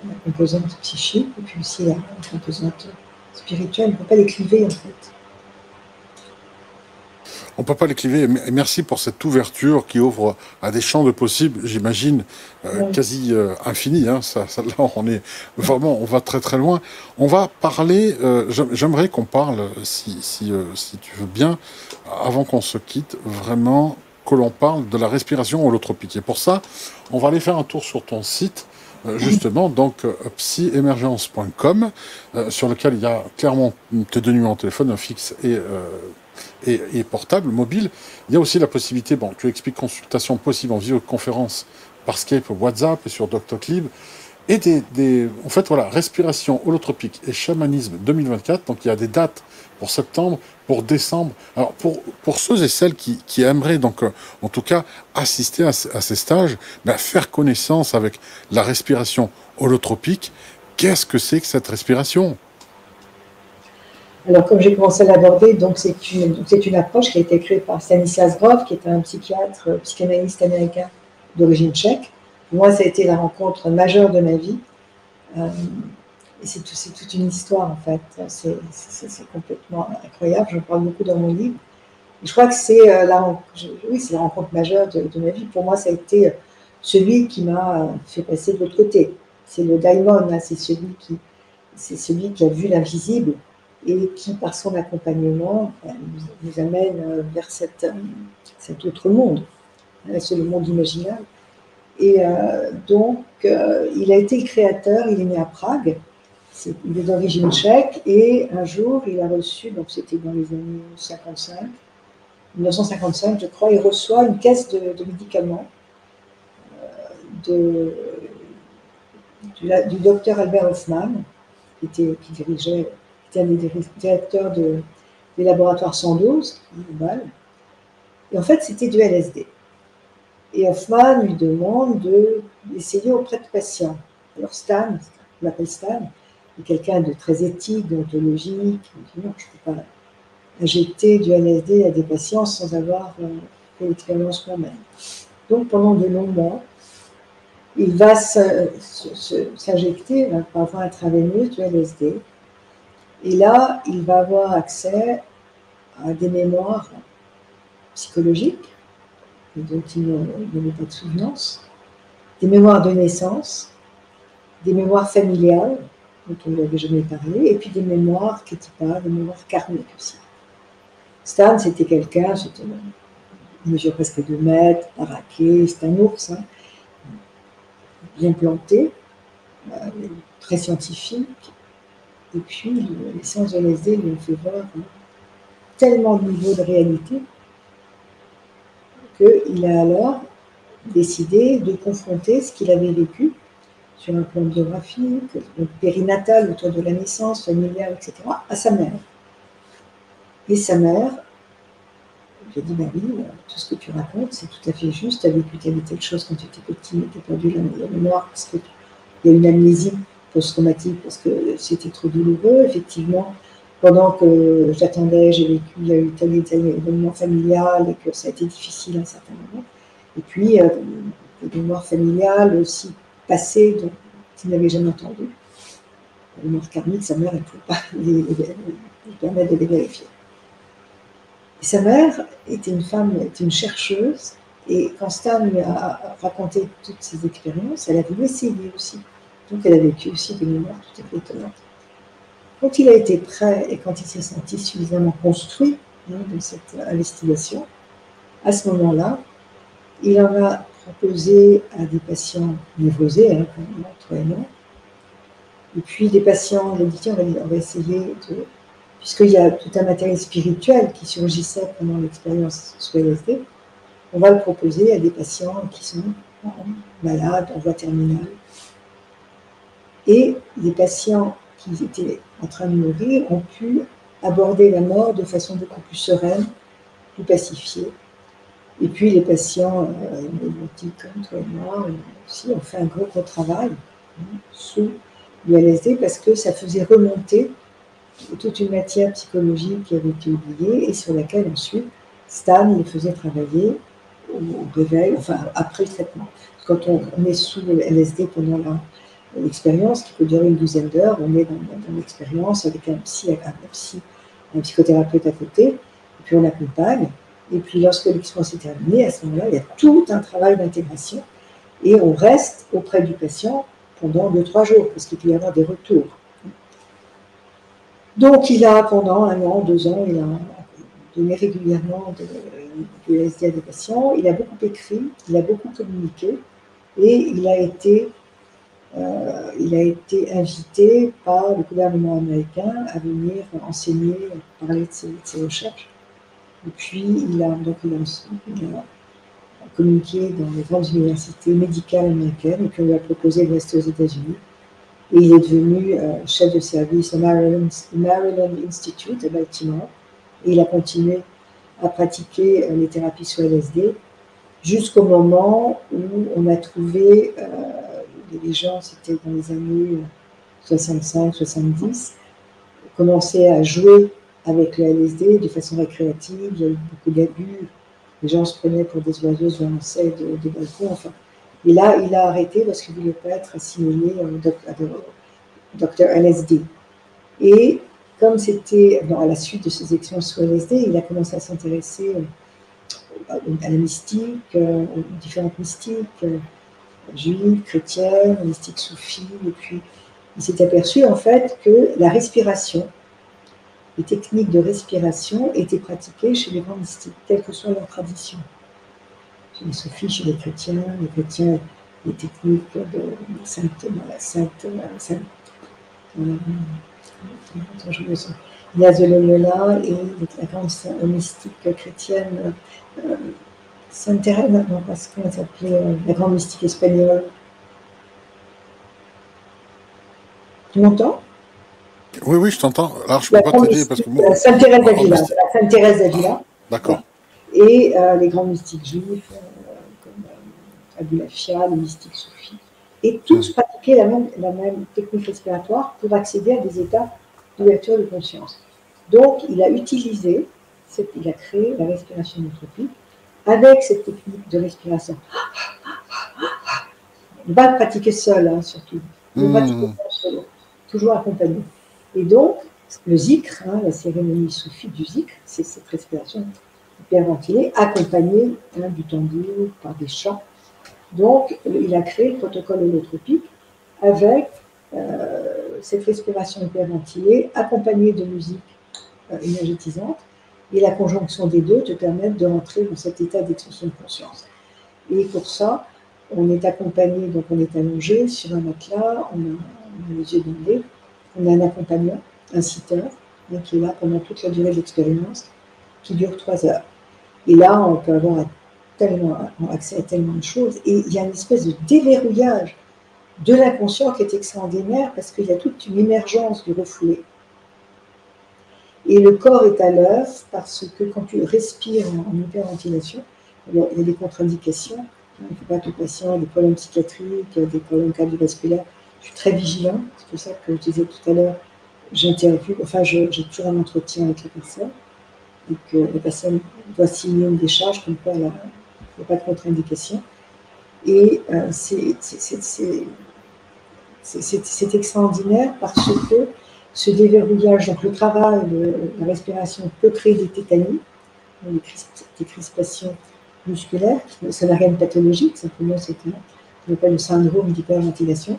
la composante psychique et puis aussi la composante spirituelle. On ne peut pas les cliver, en fait. On ne peut pas les cliver. Merci pour cette ouverture qui ouvre à des champs de possibles, j'imagine, quasi infinis. Hein. Là, on va très très loin. On va parler, j'aimerais qu'on parle, si tu veux bien, avant qu'on se quitte, vraiment que l'on parle de la respiration holotropique. Et pour ça, on va aller faire un tour sur ton site, justement, donc psyemergence.com, sur lequel il y a clairement tes deux numéros de téléphone, un fixe et portable, mobile. Il y a aussi la possibilité, tu expliques consultation possible en visioconférence par Skype ou WhatsApp et sur Doctoclib. Et en fait, voilà, respiration holotropique et chamanisme 2024. Donc, il y a des dates pour septembre, pour décembre. Alors, pour ceux et celles qui aimeraient, donc, en tout cas, assister à ces stages, ben, faire connaissance avec la respiration holotropique, qu'est-ce que c'est que cette respiration? Alors, comme j'ai commencé à l'aborder, donc c'est une approche qui a été créée par Stanislas Grof, qui est un psychiatre, psychanalyste américain d'origine tchèque. Pour moi, ça a été la rencontre majeure de ma vie. Et c'est toute une histoire, en fait. C'est complètement incroyable. J'en parle beaucoup dans mon livre. Et je crois que c'est c'est la rencontre majeure de ma vie. Pour moi, ça a été celui qui m'a fait passer de l'autre côté. C'est le daimon, hein, c'est celui qui a vu l'invisible et qui, par son accompagnement, nous amène vers cet autre monde. C'est le monde imaginal. Et donc, il a été le créateur, il est né à Prague, il est d'origine tchèque, et un jour, il a reçu, donc c'était dans les années 55, 1955, je crois, il reçoit une caisse de médicaments du docteur Albert Hoffman, qui était un des directeurs des laboratoires Sandoz, global. Et en fait, c'était du LSD. Et Hoffman lui demande d'essayer auprès de patients. Alors Stan, on l'appelle Stan, est quelqu'un de très éthique, d'ontologique. Il dit non, je ne peux pas injecter du LSD à des patients sans avoir fait l'expérience moi-même. Donc pendant de longs mois, il va s'injecter par voie intraveineuse du LSD. Et là, il va avoir accès à des mémoires psychologiques dont il n'avait pas de souvenance, des mémoires de naissance, des mémoires familiales dont on ne lui avait jamais parlé, et puis des mémoires qui n'étaient pas, des mémoires karmiques aussi. Stan, c'était quelqu'un, il mesure presque 2 mètres, baraqué, c'est un ours, hein, bien planté, très scientifique. Et puis, les séances de LSD lui ont fait voir tellement de niveaux de réalité qu'il a alors décidé de confronter ce qu'il avait vécu sur un plan biographique, périnatal, autour de la naissance, familiale, etc., à sa mère. Et sa mère lui a dit, oui, tout ce que tu racontes, c'est tout à fait juste, tu as vécu telle et telle chose quand tu étais petit, mais tu as perdu la mémoire parce qu'il y a une amnésie post-traumatique, parce que c'était trop douloureux. Effectivement, pendant que j'attendais, j'ai vécu, il y a eu tel et tel événement familial et que ça a été difficile à un certain moment. Et puis, des mémoires familiales aussi passées, dont il n'avait jamais entendu. Les mémoires karmiques, sa mère, elle ne pouvait pas les permettre de les vérifier. Et sa mère était une femme, était une chercheuse, et quand Stan lui a raconté toutes ses expériences, elle a voulu essayer aussi. Donc elle a vécu aussi des mémoires tout à fait étonnantes. Quand il a été prêt et quand il s'est senti suffisamment construit dans cette investigation, à ce moment-là, il en a proposé à des patients névrosés, comme moi, toi et moi, et puis des patients, il a dit tiens, on va essayer de... Puisqu'il y a tout un matériel spirituel qui surgissait pendant l'expérience sous LSD, on va le proposer à des patients qui sont malades, en voie terminale. Et les patients qui étaient en train de mourir ont pu aborder la mort de façon beaucoup plus sereine, plus pacifiée. Et puis les patients neurotiques comme toi et moi aussi ont fait un gros travail sous le LSD parce que ça faisait remonter toute une matière psychologique qui avait été oubliée et sur laquelle ensuite Stan les faisait travailler au réveil, enfin après le traitement. Quand on est sous le LSD pendant l'expérience, qui peut durer une douzaine d'heures, on est dans l'expérience avec un psychothérapeute à côté, et puis on accompagne. Et puis lorsque l'expérience est terminée, à ce moment-là, il y a tout un travail d'intégration et on reste auprès du patient pendant 2-3 jours, parce qu'il peut y avoir des retours. Donc il a, pendant 1 an, 2 ans, il a donné régulièrement de LSD à des patients. Il a beaucoup écrit, il a beaucoup communiqué, et il a été invité par le gouvernement américain à venir enseigner, parler de ses recherches. Et puis il a communiqué dans les grandes universités médicales américaines, et puis on lui a proposé de rester aux États-Unis. Et il est devenu chef de service au Maryland Institute à Baltimore. Et il a continué à pratiquer les thérapies sous LSD jusqu'au moment où on a trouvé, les gens, c'était dans les années 65-70, commençaient à jouer avec le LSD de façon récréative, il y a eu beaucoup d'abus, les gens se prenaient pour des oiseaux, se lançaient des balcons, enfin. Et là, il a arrêté parce qu'il ne voulait pas être assimilé au docteur LSD. Et comme c'était à la suite de ses expériences sous LSD, il a commencé à s'intéresser à la mystique, aux différentes mystiques, juives, chrétiennes, mystiques soufis, et puis il s'est aperçu en fait que la respiration, les techniques de respiration étaient pratiquées chez les grands mystiques, quelle que soit leur tradition. Chez les soufis, chez les chrétiens, les techniques de Ignace de Loyola et la grande mystique chrétienne Sainte Thérèse, non, parce qu'elle s'appelait la grande mystique espagnole. Tu m'entends? Oui, oui, je t'entends. Alors, je peux pas t'aider parce que moi, Sainte Thérèse en d'Avila, mystique. Sainte Thérèse d'Avila. D'accord. Et les grands mystiques juifs, comme Abulafia, les mystiques soufis. Et tous pratiquaient la même technique respiratoire pour accéder à des états d'ouverture de conscience. Donc, il a utilisé, il a créé la respiration holotropique avec cette technique de respiration. On va pratiquer seul, hein, surtout. On va pratiquer seul, toujours accompagné. Et donc, le zikr, hein, la cérémonie soufie du zikr, c'est cette respiration hyperventilée, accompagnée du tambour, par des chants. Donc, il a créé le protocole holotropique avec cette respiration hyperventilée, accompagnée de musique énergétisante, et la conjonction des deux te permet de rentrer dans cet état d'expansion de conscience. Et pour ça, on est accompagné, donc on est allongé sur un matelas, on a les yeux bandés, on a un accompagnant, un sitter, qui est là pendant toute la durée de l'expérience, qui dure 3 heures. Et là, on peut avoir accès à tellement de choses, et il y a une espèce de déverrouillage de l'inconscient qui est extraordinaire, parce qu'il y a toute une émergence du refoulé. Et le corps est à l'œuvre, parce que quand tu respires en hyperventilation, il y a des contre-indications. Il ne faut pas que le patient ait des problèmes psychiatriques, des problèmes cardiovasculaires. Je suis très vigilant, c'est pour ça que je disais tout à l'heure, j'ai toujours un entretien avec la personne, et que la personne doit signer une décharge, comme quoi il n'y a pas de contre-indication. Et c'est extraordinaire parce que ce déverrouillage, donc le travail, la respiration peut créer des tétanies, des crispations musculaires, ça n'a rien de pathologique, simplement c'est qu'on appelle le syndrome d'hyperventilation.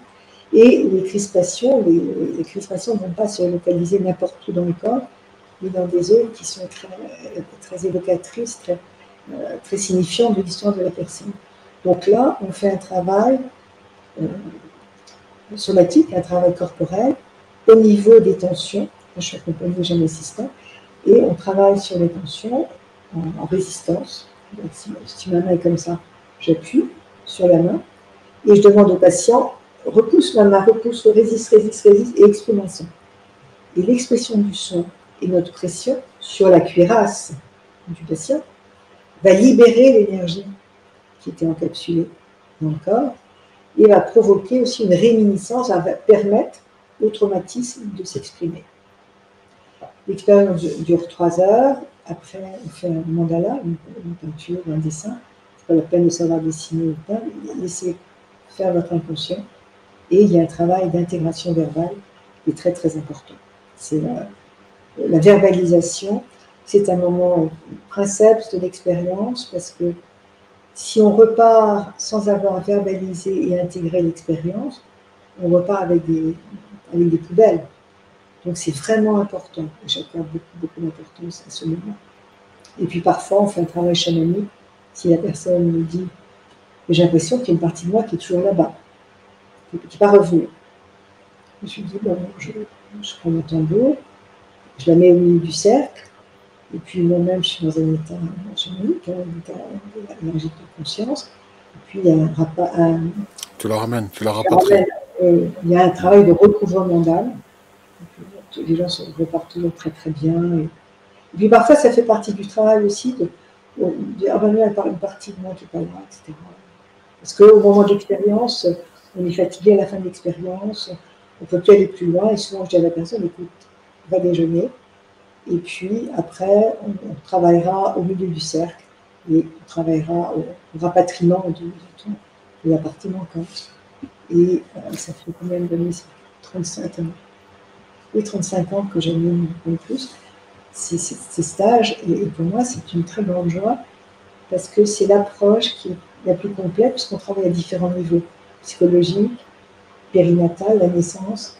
Et les crispations ne vont pas se localiser n'importe où dans le corps, mais dans des zones qui sont très évocatrices, très signifiantes de l'histoire de la personne. Donc là, on fait un travail somatique, un travail corporel, au niveau des tensions. Je suis accompagnée, j'ai un assistant, et on travaille sur les tensions en résistance. Donc, si ma main est comme ça, j'appuie sur la main, et je demande au patient, repousse la main, repousse, résiste, et exprime un son. Et l'expression du son et notre pression sur la cuirasse du patient va libérer l'énergie qui était encapsulée dans le corps, et va provoquer aussi une réminiscence, va permettre au traumatisme de s'exprimer. L'expérience dure 3 heures. Après, on fait un mandala, une peinture, un dessin. C'est pas la peine de savoir dessiner ou pas. Laissez faire votre inconscient. Et il y a un travail d'intégration verbale qui est très très important. C'est la verbalisation. C'est un moment princeps de l'expérience, parce que si on repart sans avoir verbalisé et intégré l'expérience, on repart avec des poubelles. Donc c'est vraiment important. J'accorde beaucoup d'importance à ce moment. Et puis parfois, on fait un travail chamanique. Si la personne me dit, j'ai l'impression qu'il y a une partie de moi qui est toujours là-bas, qui n'est pas revenue. Je lui dis, bon, je prends mon tambour, je la mets au milieu du cercle, Et puis moi-même, je suis dans un état chamanique, un état énergique de conscience. Et puis il y a Tu la ramènes, tu la je la rapatries. ramène, il y a un travail de recouvrement d'âme. Les gens repartent toujours très très bien. Et puis parfois, ça fait partie du travail aussi de dire, ah ben là, une partie de moi qui n'est pas là, etc. Parce qu'au moment de l'expérience, on est fatigué à la fin de l'expérience, on ne peut plus aller plus loin, et souvent je dis à la personne, écoute, va déjeuner, et puis après, on travaillera au milieu du cercle, et on travaillera au rapatriement de la partie manquante. Et ça fait combien d'années? 35 ans. Oui, 35 ans que j'anime en plus ces stages, et pour moi, c'est une très grande joie, parce que c'est l'approche qui est la plus complète, puisqu'on travaille à différents niveaux, psychologique, périnatal, la naissance,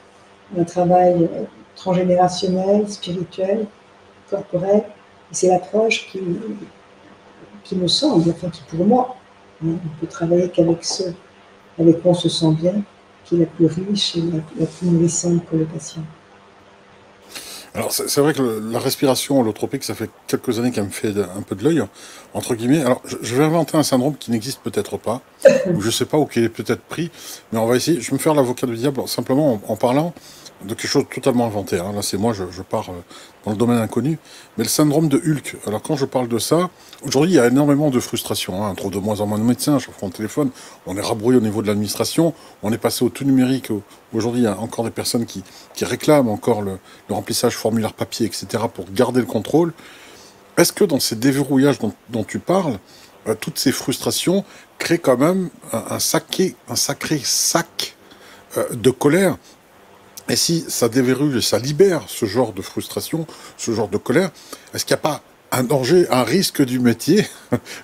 un travail transgénérationnel, spirituel, corporel, et c'est l'approche qui me semble, enfin qui pour moi, on peut travailler qu'avec ceux avec qui on se sent bien, qui est la plus riche et la plus nourrissante pour le patient. Alors, c'est vrai que la respiration holotropique, ça fait quelques années qu'elle me fait un peu de l'œil, entre guillemets. Alors, je vais inventer un syndrome qui n'existe peut-être pas, ou je sais pas, ou qui est peut-être pris, mais on va essayer. Je vais me faire l'avocat du diable simplement en parlant de quelque chose de totalement inventé. Hein. Là, c'est moi, je pars dans le domaine inconnu. Mais le syndrome de Hulk. Alors, quand je parle de ça, aujourd'hui, il y a énormément de frustration. Hein. On trouve de moins en moins de médecins. Chaque fois on téléphone, on est rabroué au niveau de l'administration. On est passé au tout numérique. Aujourd'hui, il y a encore des personnes qui réclament encore le remplissage formulaire papier, etc., pour garder le contrôle. Est-ce que dans ces déverrouillages dont tu parles, toutes ces frustrations créent quand même un sacré sac de colère? Et si ça déverrouille et ça libère ce genre de frustration, ce genre de colère, est-ce qu'il n'y a pas un danger, un risque du métier,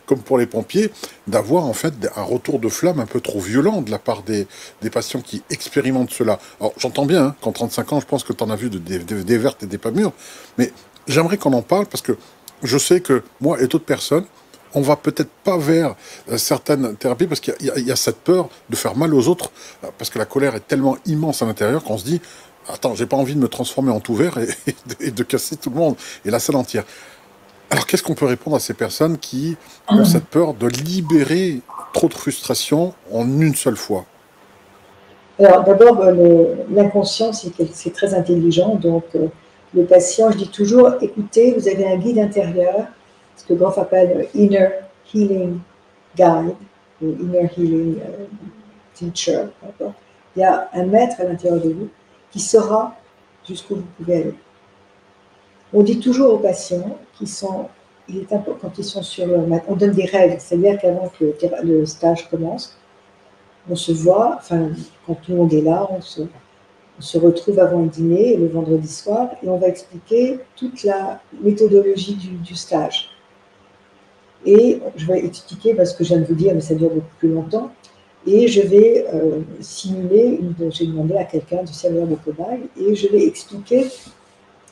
comme pour les pompiers, d'avoir en fait un retour de flamme un peu trop violent de la part des patients qui expérimentent cela? Alors j'entends bien, hein, qu'en 35 ans, je pense que tu en as vu des vertes et des pas mûres, mais j'aimerais qu'on en parle parce que je sais que moi et d'autres personnes, on va peut-être pas vers certaines thérapies parce qu'il y a cette peur de faire mal aux autres, parce que la colère est tellement immense à l'intérieur qu'on se dit, attends, j'ai pas envie de me transformer en tout vert et de casser tout le monde et la salle entière. Alors qu'est-ce qu'on peut répondre à ces personnes qui ont cette peur de libérer trop de frustration en une seule fois? Alors d'abord, l'inconscient, c'est très intelligent, donc le patient, je dis toujours, écoutez, vous avez un guide intérieur, ce que Goff appelle Inner Healing Guide, ou Inner Healing Teacher, d'accord. Il y a un maître à l'intérieur de vous qui saura jusqu'où vous pouvez aller. On dit toujours aux patients quand ils sont sur leur mat, on donne des règles, c'est-à-dire qu'avant que le stage commence, on se voit, enfin, quand tout le monde est là, on se retrouve avant le dîner, le vendredi soir, et on va expliquer toute la méthodologie du stage. Et je vais expliquer, parce que je viens de vous dire, mais ça dure beaucoup plus longtemps, et je vais simuler, j'ai demandé à quelqu'un de servir de cobaye, et je vais expliquer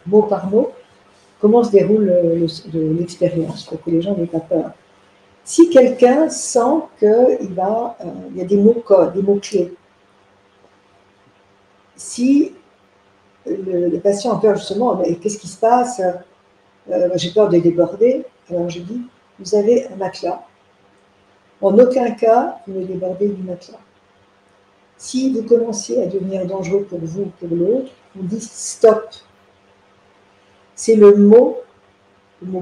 mot par mot comment se déroule l'expérience, pour que les gens n'aient pas peur. Si quelqu'un sent qu'il y a des mots codes, des mots clés, si le patient a peur justement, mais qu'est-ce qui se passe? J'ai peur de déborder. Alors je dis, vous avez un matelas. En aucun cas, vous ne débordez du matelas. Si vous commencez à devenir dangereux pour vous ou pour l'autre, vous dites stop. C'est le mot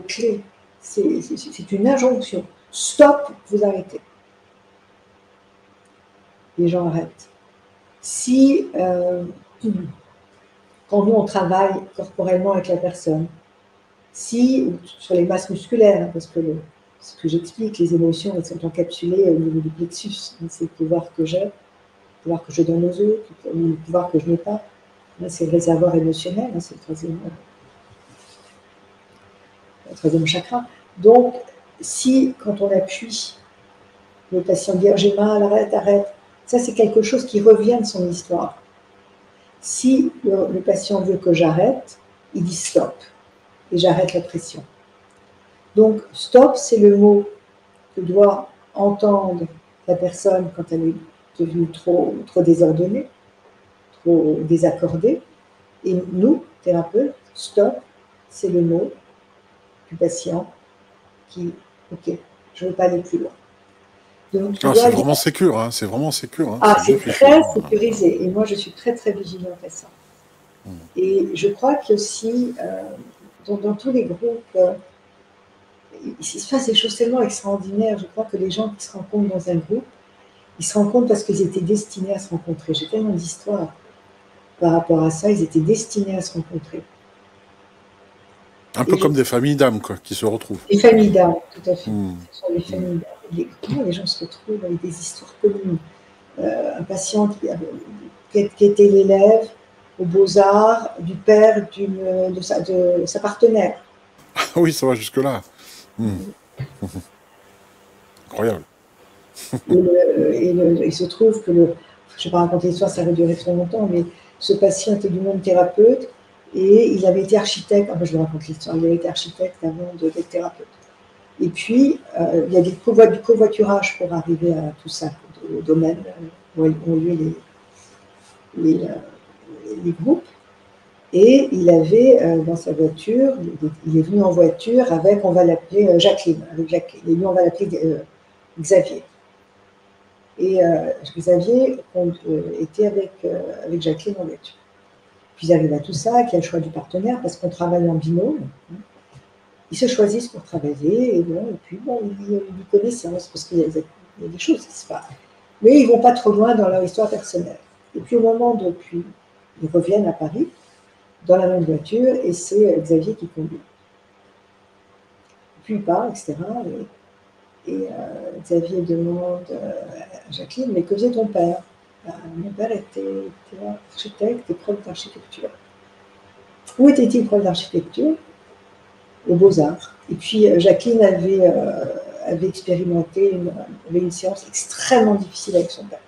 clé. C'est une injonction. Stop, vous arrêtez. Les gens arrêtent. Si, quand nous on travaille corporellement avec la personne, si, sur les masses musculaires, parce que ce que j'explique, les émotions, elles sont encapsulées au niveau du plexus. C'est le pouvoir que j'ai, le pouvoir que je donne aux autres, le pouvoir que je n'ai pas. Là, c'est le réservoir émotionnel, c'est le troisième chakra. Donc, si, quand on appuie, le patient dit « j'ai mal, arrête, arrête », ça, c'est quelque chose qui revient de son histoire. Si le patient veut que j'arrête, il dit « stop » et j'arrête la pression. Donc, stop, c'est le mot que doit entendre la personne quand elle est devenue trop désordonnée, trop désaccordée. Et nous, thérapeutes, stop, c'est le mot du patient qui, ok, je ne veux pas aller plus loin. Donc, Ah, c'est vraiment sécure, hein, c'est vraiment sécure. Hein, ah, c'est fichu, très hein. sécurisé. Et moi, je suis très, très vigilante à ça. Et je crois qu'aussi, dans tous les groupes, il se passe des choses tellement extraordinaires. Je crois que les gens qui se rencontrent dans un groupe, ils se rencontrent parce qu'ils étaient destinés à se rencontrer. J'ai tellement d'histoires par rapport à ça. Ils étaient destinés à se rencontrer. Un peu comme des familles d'âmes, quoi, qui se retrouvent. Des familles d'âmes, tout à fait. Ce sont des Mm. familles d'âmes. Comment les gens se retrouvent avec des histoires communes. Un patient qui était l'élève aux Beaux-Arts du père de sa partenaire. Oui, ça va jusque-là. Mm. Incroyable. Il se trouve que je ne vais pas raconter l'histoire, ça va durer trop longtemps, mais ce patient était du monde thérapeute et il avait été architecte. Enfin, je vous raconte l'histoire. Il avait été architecte avant d'être thérapeute. Et puis, il y a du covoiturage pour arriver à tout ça, au domaine où ont lieu les groupes. Et il avait dans sa voiture, il est venu en voiture avec, on va l'appeler Jacqueline, avec Jacqueline. Et lui, on va l'appeler Xavier. Et Xavier était avec Jacqueline en voiture. Puis ils arrivent à tout ça, qu'il y a le choix du partenaire, parce qu'on travaille en binôme. Ils se choisissent pour travailler, et puis ils lui connaissance, parce qu'il y a des choses qui se passent. Mais ils ne vont pas trop loin dans leur histoire personnelle. Et puis au moment de, puis ils reviennent à Paris, dans la même voiture, et c'est Xavier qui conduit. Puis il part, etc. Et Xavier demande à Jacqueline, mais que faisait ton père? Mon père était architecte et prof d'architecture. Où était-il prof d'architecture? Aux Beaux-Arts. Et puis Jacqueline avait expérimenté, avait une séance extrêmement difficile avec son père.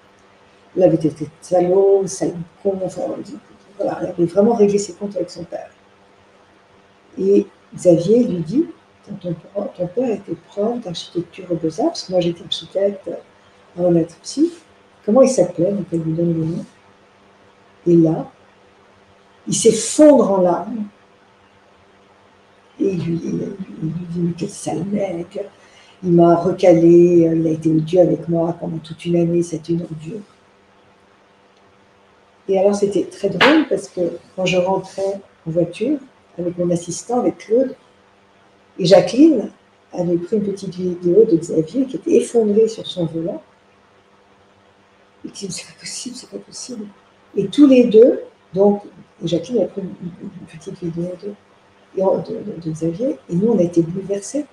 Elle avait été salaud, con, enfin, voilà, elle avait vraiment réglé ses comptes avec son père. Et Xavier lui dit, ton père était prof d'architecture aux Beaux-Arts, parce que moi j'étais architecte avant d'être psy. Comment il s'appelait? Donc elle lui donne le nom. Et là, il s'effondre en larmes. Et il lui dit, mais quel sale mec, il m'a recalé, il a été odieux avec moi pendant toute une année, c'était une ordure. Et alors c'était très drôle parce que quand je rentrais en voiture avec mon assistant, avec Claude, et Jacqueline avait pris une petite vidéo de Xavier qui était effondré sur son volant, et qui disait, c'est pas possible. Et tous les deux, donc Jacqueline a pris une petite vidéo de Xavier, et nous on a été bouleversés,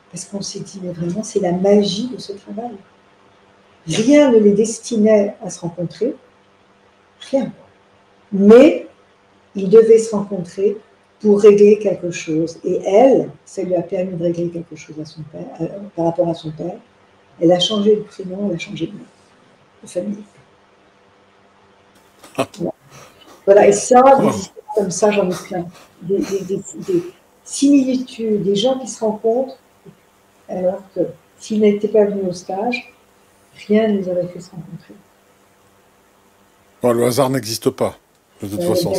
parce qu'on s'est dit, mais vraiment c'est la magie de ce travail. Rien ne les destinait à se rencontrer, rien. Mais ils devaient se rencontrer pour régler quelque chose. Et elle, ça lui a permis de régler quelque chose à son père, par rapport à son père. Elle a changé de prénom, elle a changé de nom, de famille. Voilà, et ça, des histoires comme ça, j'en ai plein. Des similitudes, des gens qui se rencontrent, alors que s'ils n'étaient pas venus au stage, rien ne les aurait fait se rencontrer. Bon, le hasard n'existe pas, de toute façon.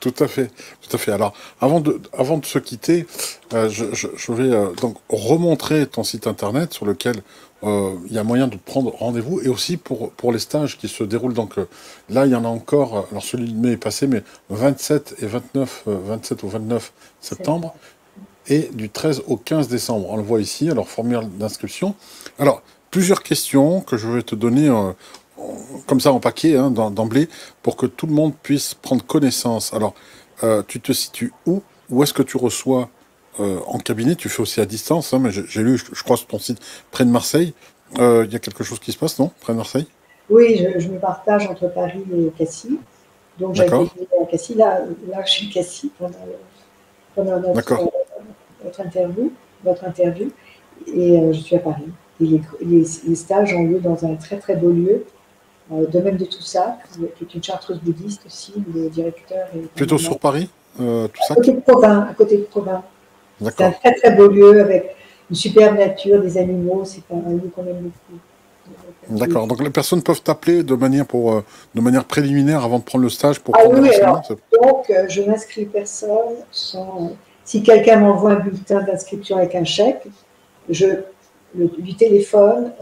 Tout à fait, tout à fait. Alors, avant de se quitter, je vais donc remontrer ton site internet sur lequel il y a moyen de prendre rendez-vous, et aussi pour les stages qui se déroulent. Donc là, il y en a encore, alors celui de mai est passé, mais 27 et 29, 27 au 29 septembre, et du 13 au 15 décembre. On le voit ici, alors formulaire d'inscription. Alors, plusieurs questions que je vais te donner comme ça en paquet, hein, d'emblée, pour que tout le monde puisse prendre connaissance. Alors, tu te situes où? Où est-ce que tu reçois en cabinet? Tu fais aussi à distance, hein, mais j'ai lu, je crois, sur ton site, près de Marseille. Il y a quelque chose qui se passe, non? Près de Marseille? Oui, je me partage entre Paris et Cassis. Donc j'ai été à Cassis. Là, je suis à Cassis pendant votre interview. Et je suis à Paris. Et les stages ont lieu dans un très très beau lieu, domaine de Toussac, qui est une chartreuse bouddhiste aussi, où les directeurs... Plutôt sur Paris, Toussac? À côté de Provins. C'est un très très beau lieu avec une superbe nature, des animaux, c'est un lieu qu'on aime beaucoup. D'accord, donc les personnes peuvent t'appeler de manière préliminaire avant de prendre le stage pour prendre le renseignement. Donc je n'inscris personne sans... Si quelqu'un m'envoie un bulletin d'inscription avec un chèque, lui téléphone,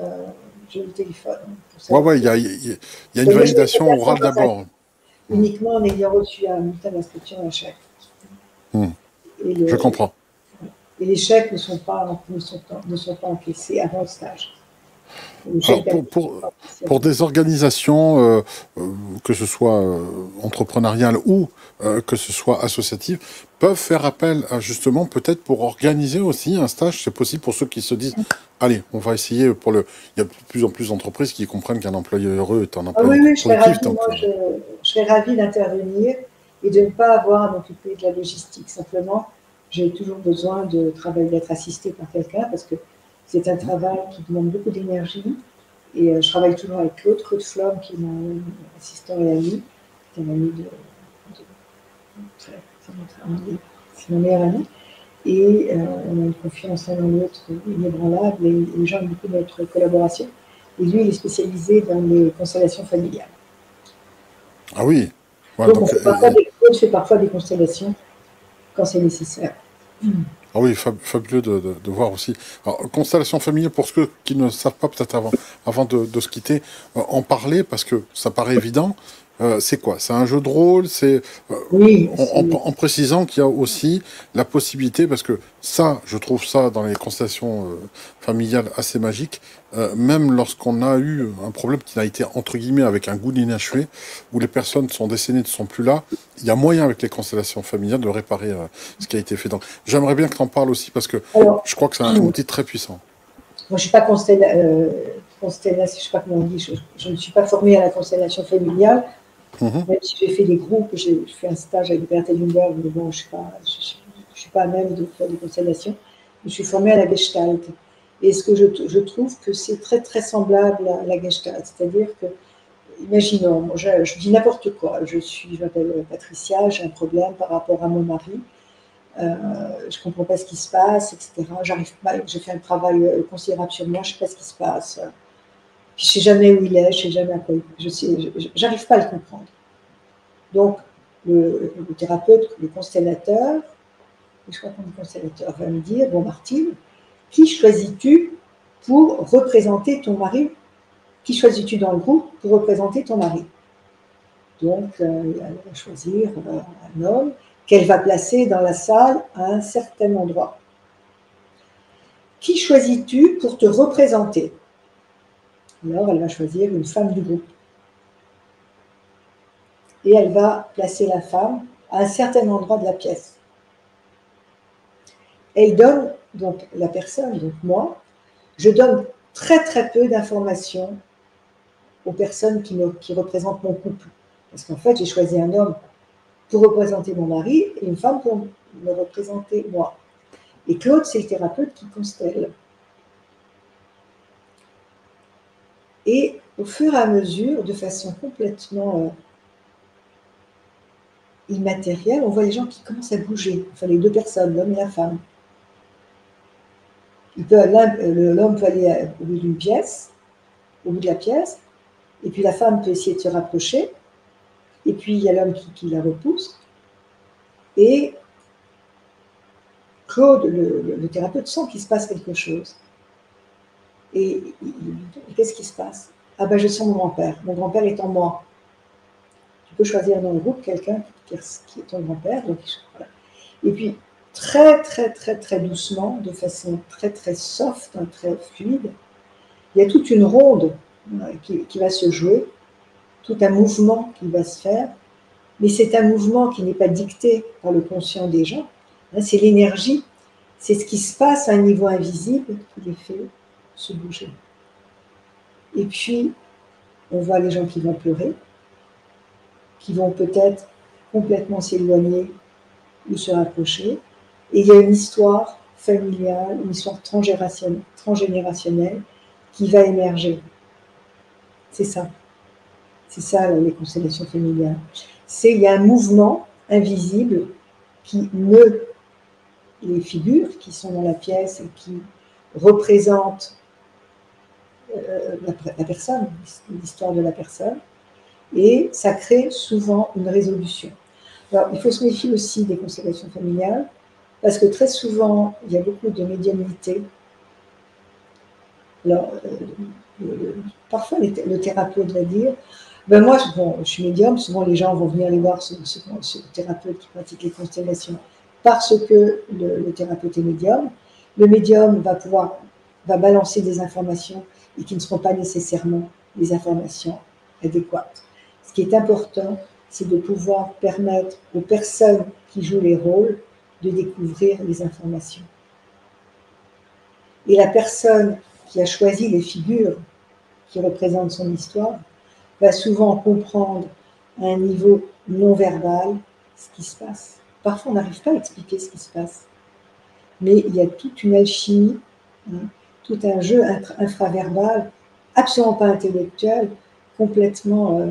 je lui téléphone pour Ouais, savoir ouais, si. il y a une Mais moi, je mets les validation personnes orale dans un d'abord. uniquement en ayant reçu un bulletin d'inscription et un chèque. Hmm. Et, Je comprends. et les chèques ne sont pas encaissés avant le stage. Les Alors, chèques ne sont pas encaissés pour avant. des organisations, que ce soit entrepreneuriales ou que ce soit associatives, peuvent faire appel à, justement, peut-être pour organiser aussi un stage. C'est possible pour ceux qui se disent, allez, on va essayer pour le... Il y a de plus en plus d'entreprises qui comprennent qu'un employé heureux est un Ah employé oui, oui, je serais productif. ravie, Donc, moi, je serais ravie d'intervenir et de ne pas avoir à m'occuper de la logistique. Simplement, j'ai toujours besoin de travailler, d'être assistée par quelqu'un parce que c'est un travail qui demande beaucoup d'énergie. Et je travaille toujours avec Claude Flom, qui est mon assistant et ami, qui est un ami c'est mon meilleur ami. Et on a une confiance l'un dans l'autre inébranlable et j'aime beaucoup notre collaboration. Et lui, il est spécialisé dans les constellations familiales. ah oui. Ouais, Donc, donc, on fait parfois des constellations quand c'est nécessaire. ah oui, fabuleux de voir aussi. Alors, constellation familiale, pour ceux qui ne savent pas, peut-être avant de se quitter, en parler, parce que ça paraît évident. C'est quoi? C'est un jeu de rôle? C'est Oui, en précisant qu'il y a aussi la possibilité, parce que ça, je trouve ça dans les constellations familiales assez magique, même lorsqu'on a eu un problème qui a été entre guillemets avec un goût d'inachevé, où les personnes sont décédées, ne sont plus là, il y a moyen avec les constellations familiales de réparer ce qui a été fait. Donc, j'aimerais bien que tu en parles aussi, parce que alors, je crois que c'est un outil très puissant. moi, je ne suis pas constellation, je sais pas comment on dit, je ne suis pas formée à la constellation familiale, Mhm. même si j'ai fait des groupes, j'ai fait un stage avec Berthe Lundberg, mais bon, je ne suis pas à même de faire des constellations. Je suis formée à la Gestalt. Et ce que je trouve que c'est très, très semblable à la Gestalt. C'est-à-dire que, imaginons, moi, je dis n'importe quoi. Je m'appelle Patricia, j'ai un problème par rapport à mon mari. Je ne comprends pas ce qui se passe, etc. J'arrive pas, j'ai fait un travail considérable sur moi, je ne sais pas ce qui se passe. Je ne sais jamais où il est, je ne sais jamais à quoi j'arrive pas à le comprendre. Donc, le thérapeute, le constellateur, je crois qu'on dit constellateur, va me dire, bon Martine, qui choisis-tu pour représenter ton mari? Qui choisis-tu dans le groupe pour représenter ton mari? Donc, elle va choisir un homme qu'elle va placer dans la salle à un certain endroit. Qui choisis-tu pour te représenter? Alors, elle va choisir une femme du groupe. Et elle va placer la femme à un certain endroit de la pièce. Elle donne, donc la personne, donc moi, je donne très très peu d'informations aux personnes qui représentent mon couple. Parce qu'en fait, j'ai choisi un homme pour représenter mon mari et une femme pour me représenter moi. Et Claude, c'est le thérapeute qui constelle. Et au fur et à mesure, de façon complètement immatérielle, on voit les gens qui commencent à bouger, enfin les deux personnes, l'homme et la femme. L'homme peut aller au bout d'une pièce, au bout de la pièce, et puis la femme peut essayer de se rapprocher, et puis il y a l'homme qui la repousse, et Claude, le thérapeute, sent qu'il se passe quelque chose. Et qu'est-ce qui se passe? Ah ben je sens mon grand-père est en moi. Tu peux choisir dans le groupe quelqu'un qui est ton grand-père, donc voilà. Et puis très très très très doucement, de façon très très soft, hein, très fluide, il y a toute une ronde qui va se jouer, tout un mouvement qui va se faire, mais c'est un mouvement qui n'est pas dicté par le conscient des gens, hein, c'est l'énergie, c'est ce qui se passe à un niveau invisible qui les fait se bouger. Et puis, on voit les gens qui vont pleurer, qui vont peut-être complètement s'éloigner ou se rapprocher, et il y a une histoire familiale, une histoire transgénérationnelle qui va émerger. C'est ça. C'est ça, les constellations familiales. Il y a un mouvement invisible qui meut les figures qui sont dans la pièce et qui représentent la personne, l'histoire de la personne, et ça crée souvent une résolution. Alors, il faut se méfier aussi des constellations familiales, Parce que très souvent, il y a beaucoup de médiumnité. Alors, parfois, le thérapeute va dire, ben moi, bon, je suis médium, souvent les gens vont venir aller voir ce thérapeute qui pratique les constellations parce que le thérapeute est médium. Le médium va balancer des informations et qui ne seront pas nécessairement des informations adéquates. Ce qui est important, c'est de pouvoir permettre aux personnes qui jouent les rôles de découvrir les informations. Et la personne qui a choisi les figures qui représentent son histoire va souvent comprendre à un niveau non verbal ce qui se passe. Parfois, on n'arrive pas à expliquer ce qui se passe. Mais il y a toute une alchimie, hein, tout un jeu infraverbal, absolument pas intellectuel, complètement...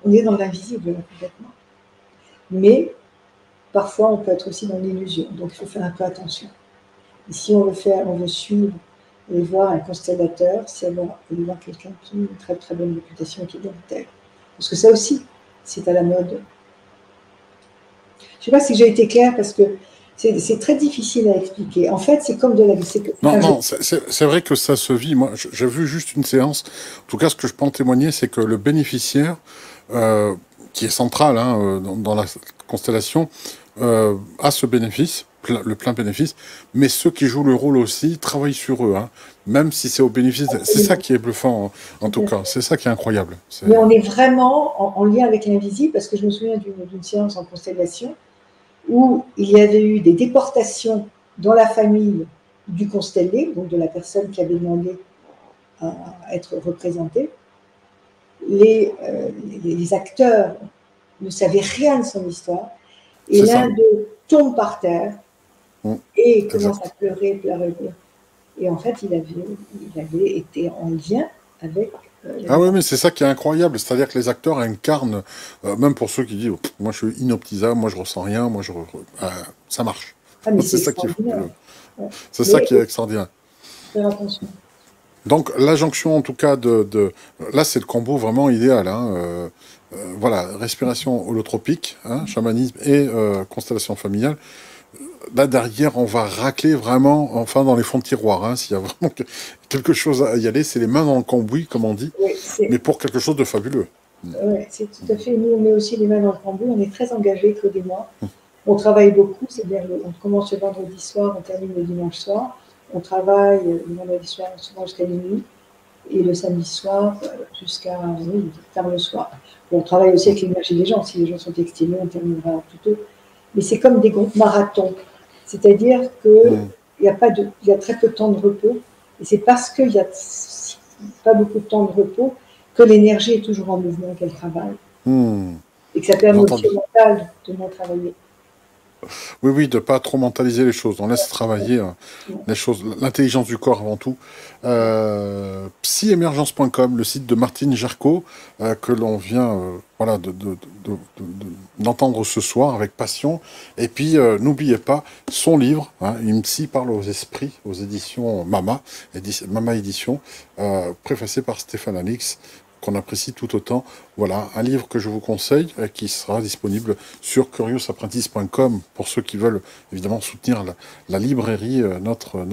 on est dans l'invisible, complètement. Mais parfois, on peut être aussi dans l'illusion. Donc, il faut faire un peu attention. Et si on veut suivre et voir un constellateur, c'est aller voir quelqu'un qui a une très très bonne réputation, qui est tel. Parce que ça aussi, c'est à la mode. Je ne sais pas si j'ai été claire, parce que c'est très difficile à expliquer. En fait, c'est comme de la... Non, c'est vrai que ça se vit. Moi, j'ai vu juste une séance. En tout cas, ce que je peux en témoigner, c'est que le bénéficiaire, qui est central hein, dans la constellation, a ce bénéfice, le plein bénéfice, mais ceux qui jouent le rôle aussi travaillent sur eux, hein, même si c'est au bénéfice. C'est ça qui est bluffant, en tout cas. C'est ça qui est incroyable. Mais on est vraiment en lien avec l'invisible, parce que je me souviens d'une séance en constellation où il y avait eu des déportations dans la famille du constellé, donc de la personne qui avait demandé à être représentée. Les acteurs ne savaient rien de son histoire, et l'un d'eux tombe par terre et commence à pleurer. Et en fait, il avait été en lien avec... Ah oui, mais c'est ça qui est incroyable, c'est-à-dire que les acteurs incarnent, même pour ceux qui disent « moi je suis inoptisable, moi je ressens rien, moi ça marche ». C'est ça qui est fabuleux. Ouais. C'est ça qui est extraordinaire. Faire attention. Donc la jonction en tout cas là c'est le combo vraiment idéal, hein, voilà, respiration holotropique, hein, chamanisme et constellation familiale. Là derrière, on va racler vraiment, enfin dans les fonds de tiroir. Hein, s'il y a vraiment quelque chose à y aller, c'est les mains dans le cambouis, comme on dit, oui, mais pour quelque chose de fabuleux. Oui, c'est tout à fait. Nous, on met aussi les mains dans le cambouis. On est très engagés, Claude et moi. On travaille beaucoup, c'est-à-dire on commence le vendredi soir, on termine le dimanche soir. On travaille le vendredi soir souvent jusqu'à minuit et le samedi soir jusqu'à tard le soir. On travaille aussi avec l'énergie des gens. Si les gens sont exténués, on terminera plus tôt. Mais c'est comme des groupes marathons. C'est-à-dire qu'il y a très peu de temps de repos. Et c'est parce qu'il n'y a pas beaucoup de temps de repos que l'énergie est toujours en mouvement, qu'elle travaille. Et que ça permet au mental de moins travailler. Oui, de ne pas trop mentaliser les choses. On laisse travailler les choses, l'intelligence du corps avant tout. Psyemergence.com, le site de Martine Jarcot, que l'on vient voilà, d'entendre ce soir avec passion. Et puis, n'oubliez pas son livre, hein, Une psy parle aux esprits, aux éditions Mama Édition, préfacé par Stéphane Alix, qu'on apprécie tout autant. Voilà, un livre que je vous conseille, qui sera disponible sur curiousapprentice.com pour ceux qui veulent évidemment soutenir la librairie, notre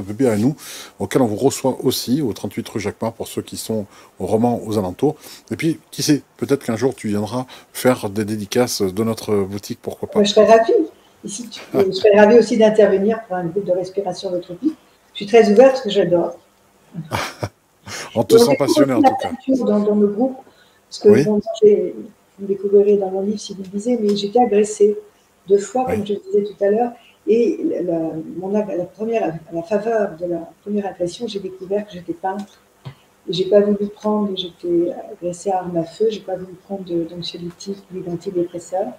bébé à nous, auquel on vous reçoit aussi au 38 rue Jacquemart pour ceux qui sont au Roman aux alentours. Et puis, qui sait, peut-être qu'un jour tu viendras faire des dédicaces de notre boutique, pourquoi pas. Je serais ravie. Ici, je serais ravie aussi d'intervenir pour un groupe de respiration holotropique. Je suis très ouverte parce que j'adore. On te sent passionné en tout cas. Dans le groupe, parce que bon, vous découvrirez dans mon livre si vous le lisez, mais j'ai été agressée 2 fois, comme je le disais tout à l'heure, et à la faveur de la première agression, j'ai découvert que j'étais peintre. Et j'ai pas voulu prendre, j'étais agressée à arme à feu, j'ai pas voulu prendre d'anxiolytiques ni d'antidépresseurs.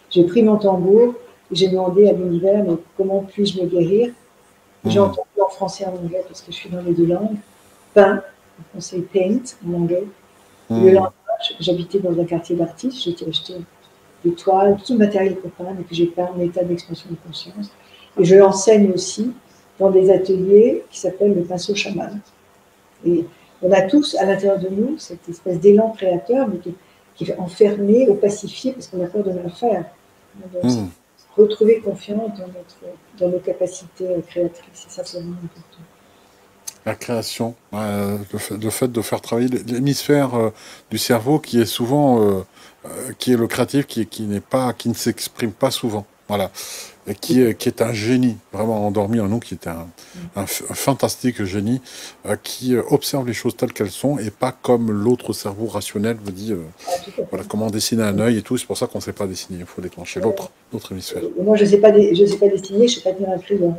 J'ai pris mon tambour et j'ai demandé à l'univers, mais comment puis-je me guérir? J'ai entendu en français et en anglais, parce que je suis dans les 2 langues, peint. On sait paint en anglais. Le lendemain, j'habitais dans un quartier d'artistes, j'ai acheté des toiles, tout le matériel pour peindre, et puis j'ai peint en état d'expansion de conscience. Et je l'enseigne aussi dans des ateliers qui s'appellent le pinceau chaman. Et on a tous à l'intérieur de nous cette espèce d'élan créateur, mais qui est enfermé, opacifié, parce qu'on a peur de mal faire. On doit Hmm. retrouver confiance dans nos capacités créatrices. C'est ça, c'est vraiment important. La création, le fait de faire travailler l'hémisphère du cerveau qui est souvent, qui est le créatif, qui n'est pas, qui ne s'exprime pas souvent. Voilà. Et qui est un génie, vraiment endormi en nous, qui est un fantastique génie, qui observe les choses telles qu'elles sont et pas comme l'autre cerveau rationnel vous dit, Ah, tout à voilà, fait. comment dessiner un œil et tout. C'est pour ça qu'on ne sait pas dessiner. Il faut déclencher l'autre hémisphère. Et moi, je ne sais pas, je sais pas dessiner, je ne sais pas tenir un crayon.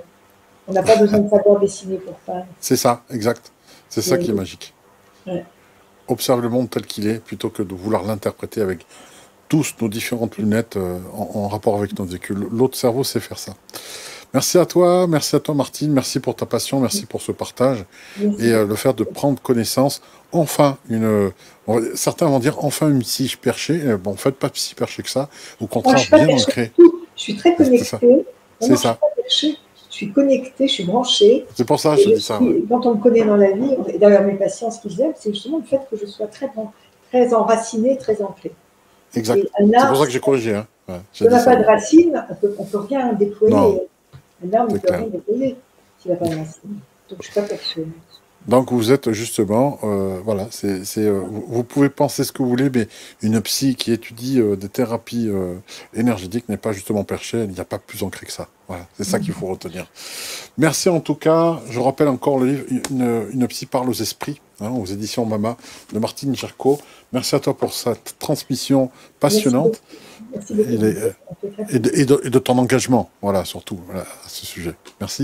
On n'a pas besoin de savoir dessiner pour peindre. C'est ça, exact. C'est ça qui est magique. Ouais. Observe le monde tel qu'il est plutôt que de vouloir l'interpréter avec tous nos différentes lunettes en rapport avec notre vécu. L'autre cerveau sait faire ça. Merci à toi Martine, merci pour ta passion, merci pour ce partage Merci. et le fait de prendre connaissance, enfin certains vont dire enfin une psy perchée, bon en fait pas psy perchée que ça, au Moi, je contraire suis pas bien perchée ancrée. du tout. Je suis très C'est ça, connectée. Non, c'est non, je suis ça. pas perchée. Je suis connectée, je suis branchée. C'est pour ça que je te dis ça. Ouais. Quand on me connaît dans la vie, et d'ailleurs mes patients, ce qu'ils aiment, c'est justement le fait que je sois très enracinée, très ancrée. Exact. Et un C'est pour arbre, ça que j'ai corrigé. Hein. Ouais, si on n'a ça, pas de ouais. racines, on peut rien déployer. Non, Un arbre ne c'est peut clair. rien déployer s'il n'a pas de racines. Donc je suis pas perchée. Donc vous êtes justement, voilà, vous pouvez penser ce que vous voulez, mais une psy qui étudie des thérapies énergétiques n'est pas justement perchée, il n'y a pas plus ancré que ça. Voilà, c'est ça qu'il faut retenir. Merci en tout cas, je rappelle encore le livre Une psy parle aux esprits, hein, aux éditions Mama, de Martine Gerco. Merci à toi pour cette transmission Merci beaucoup. passionnante Merci beaucoup. et de ton engagement, voilà, surtout voilà, à ce sujet. Merci.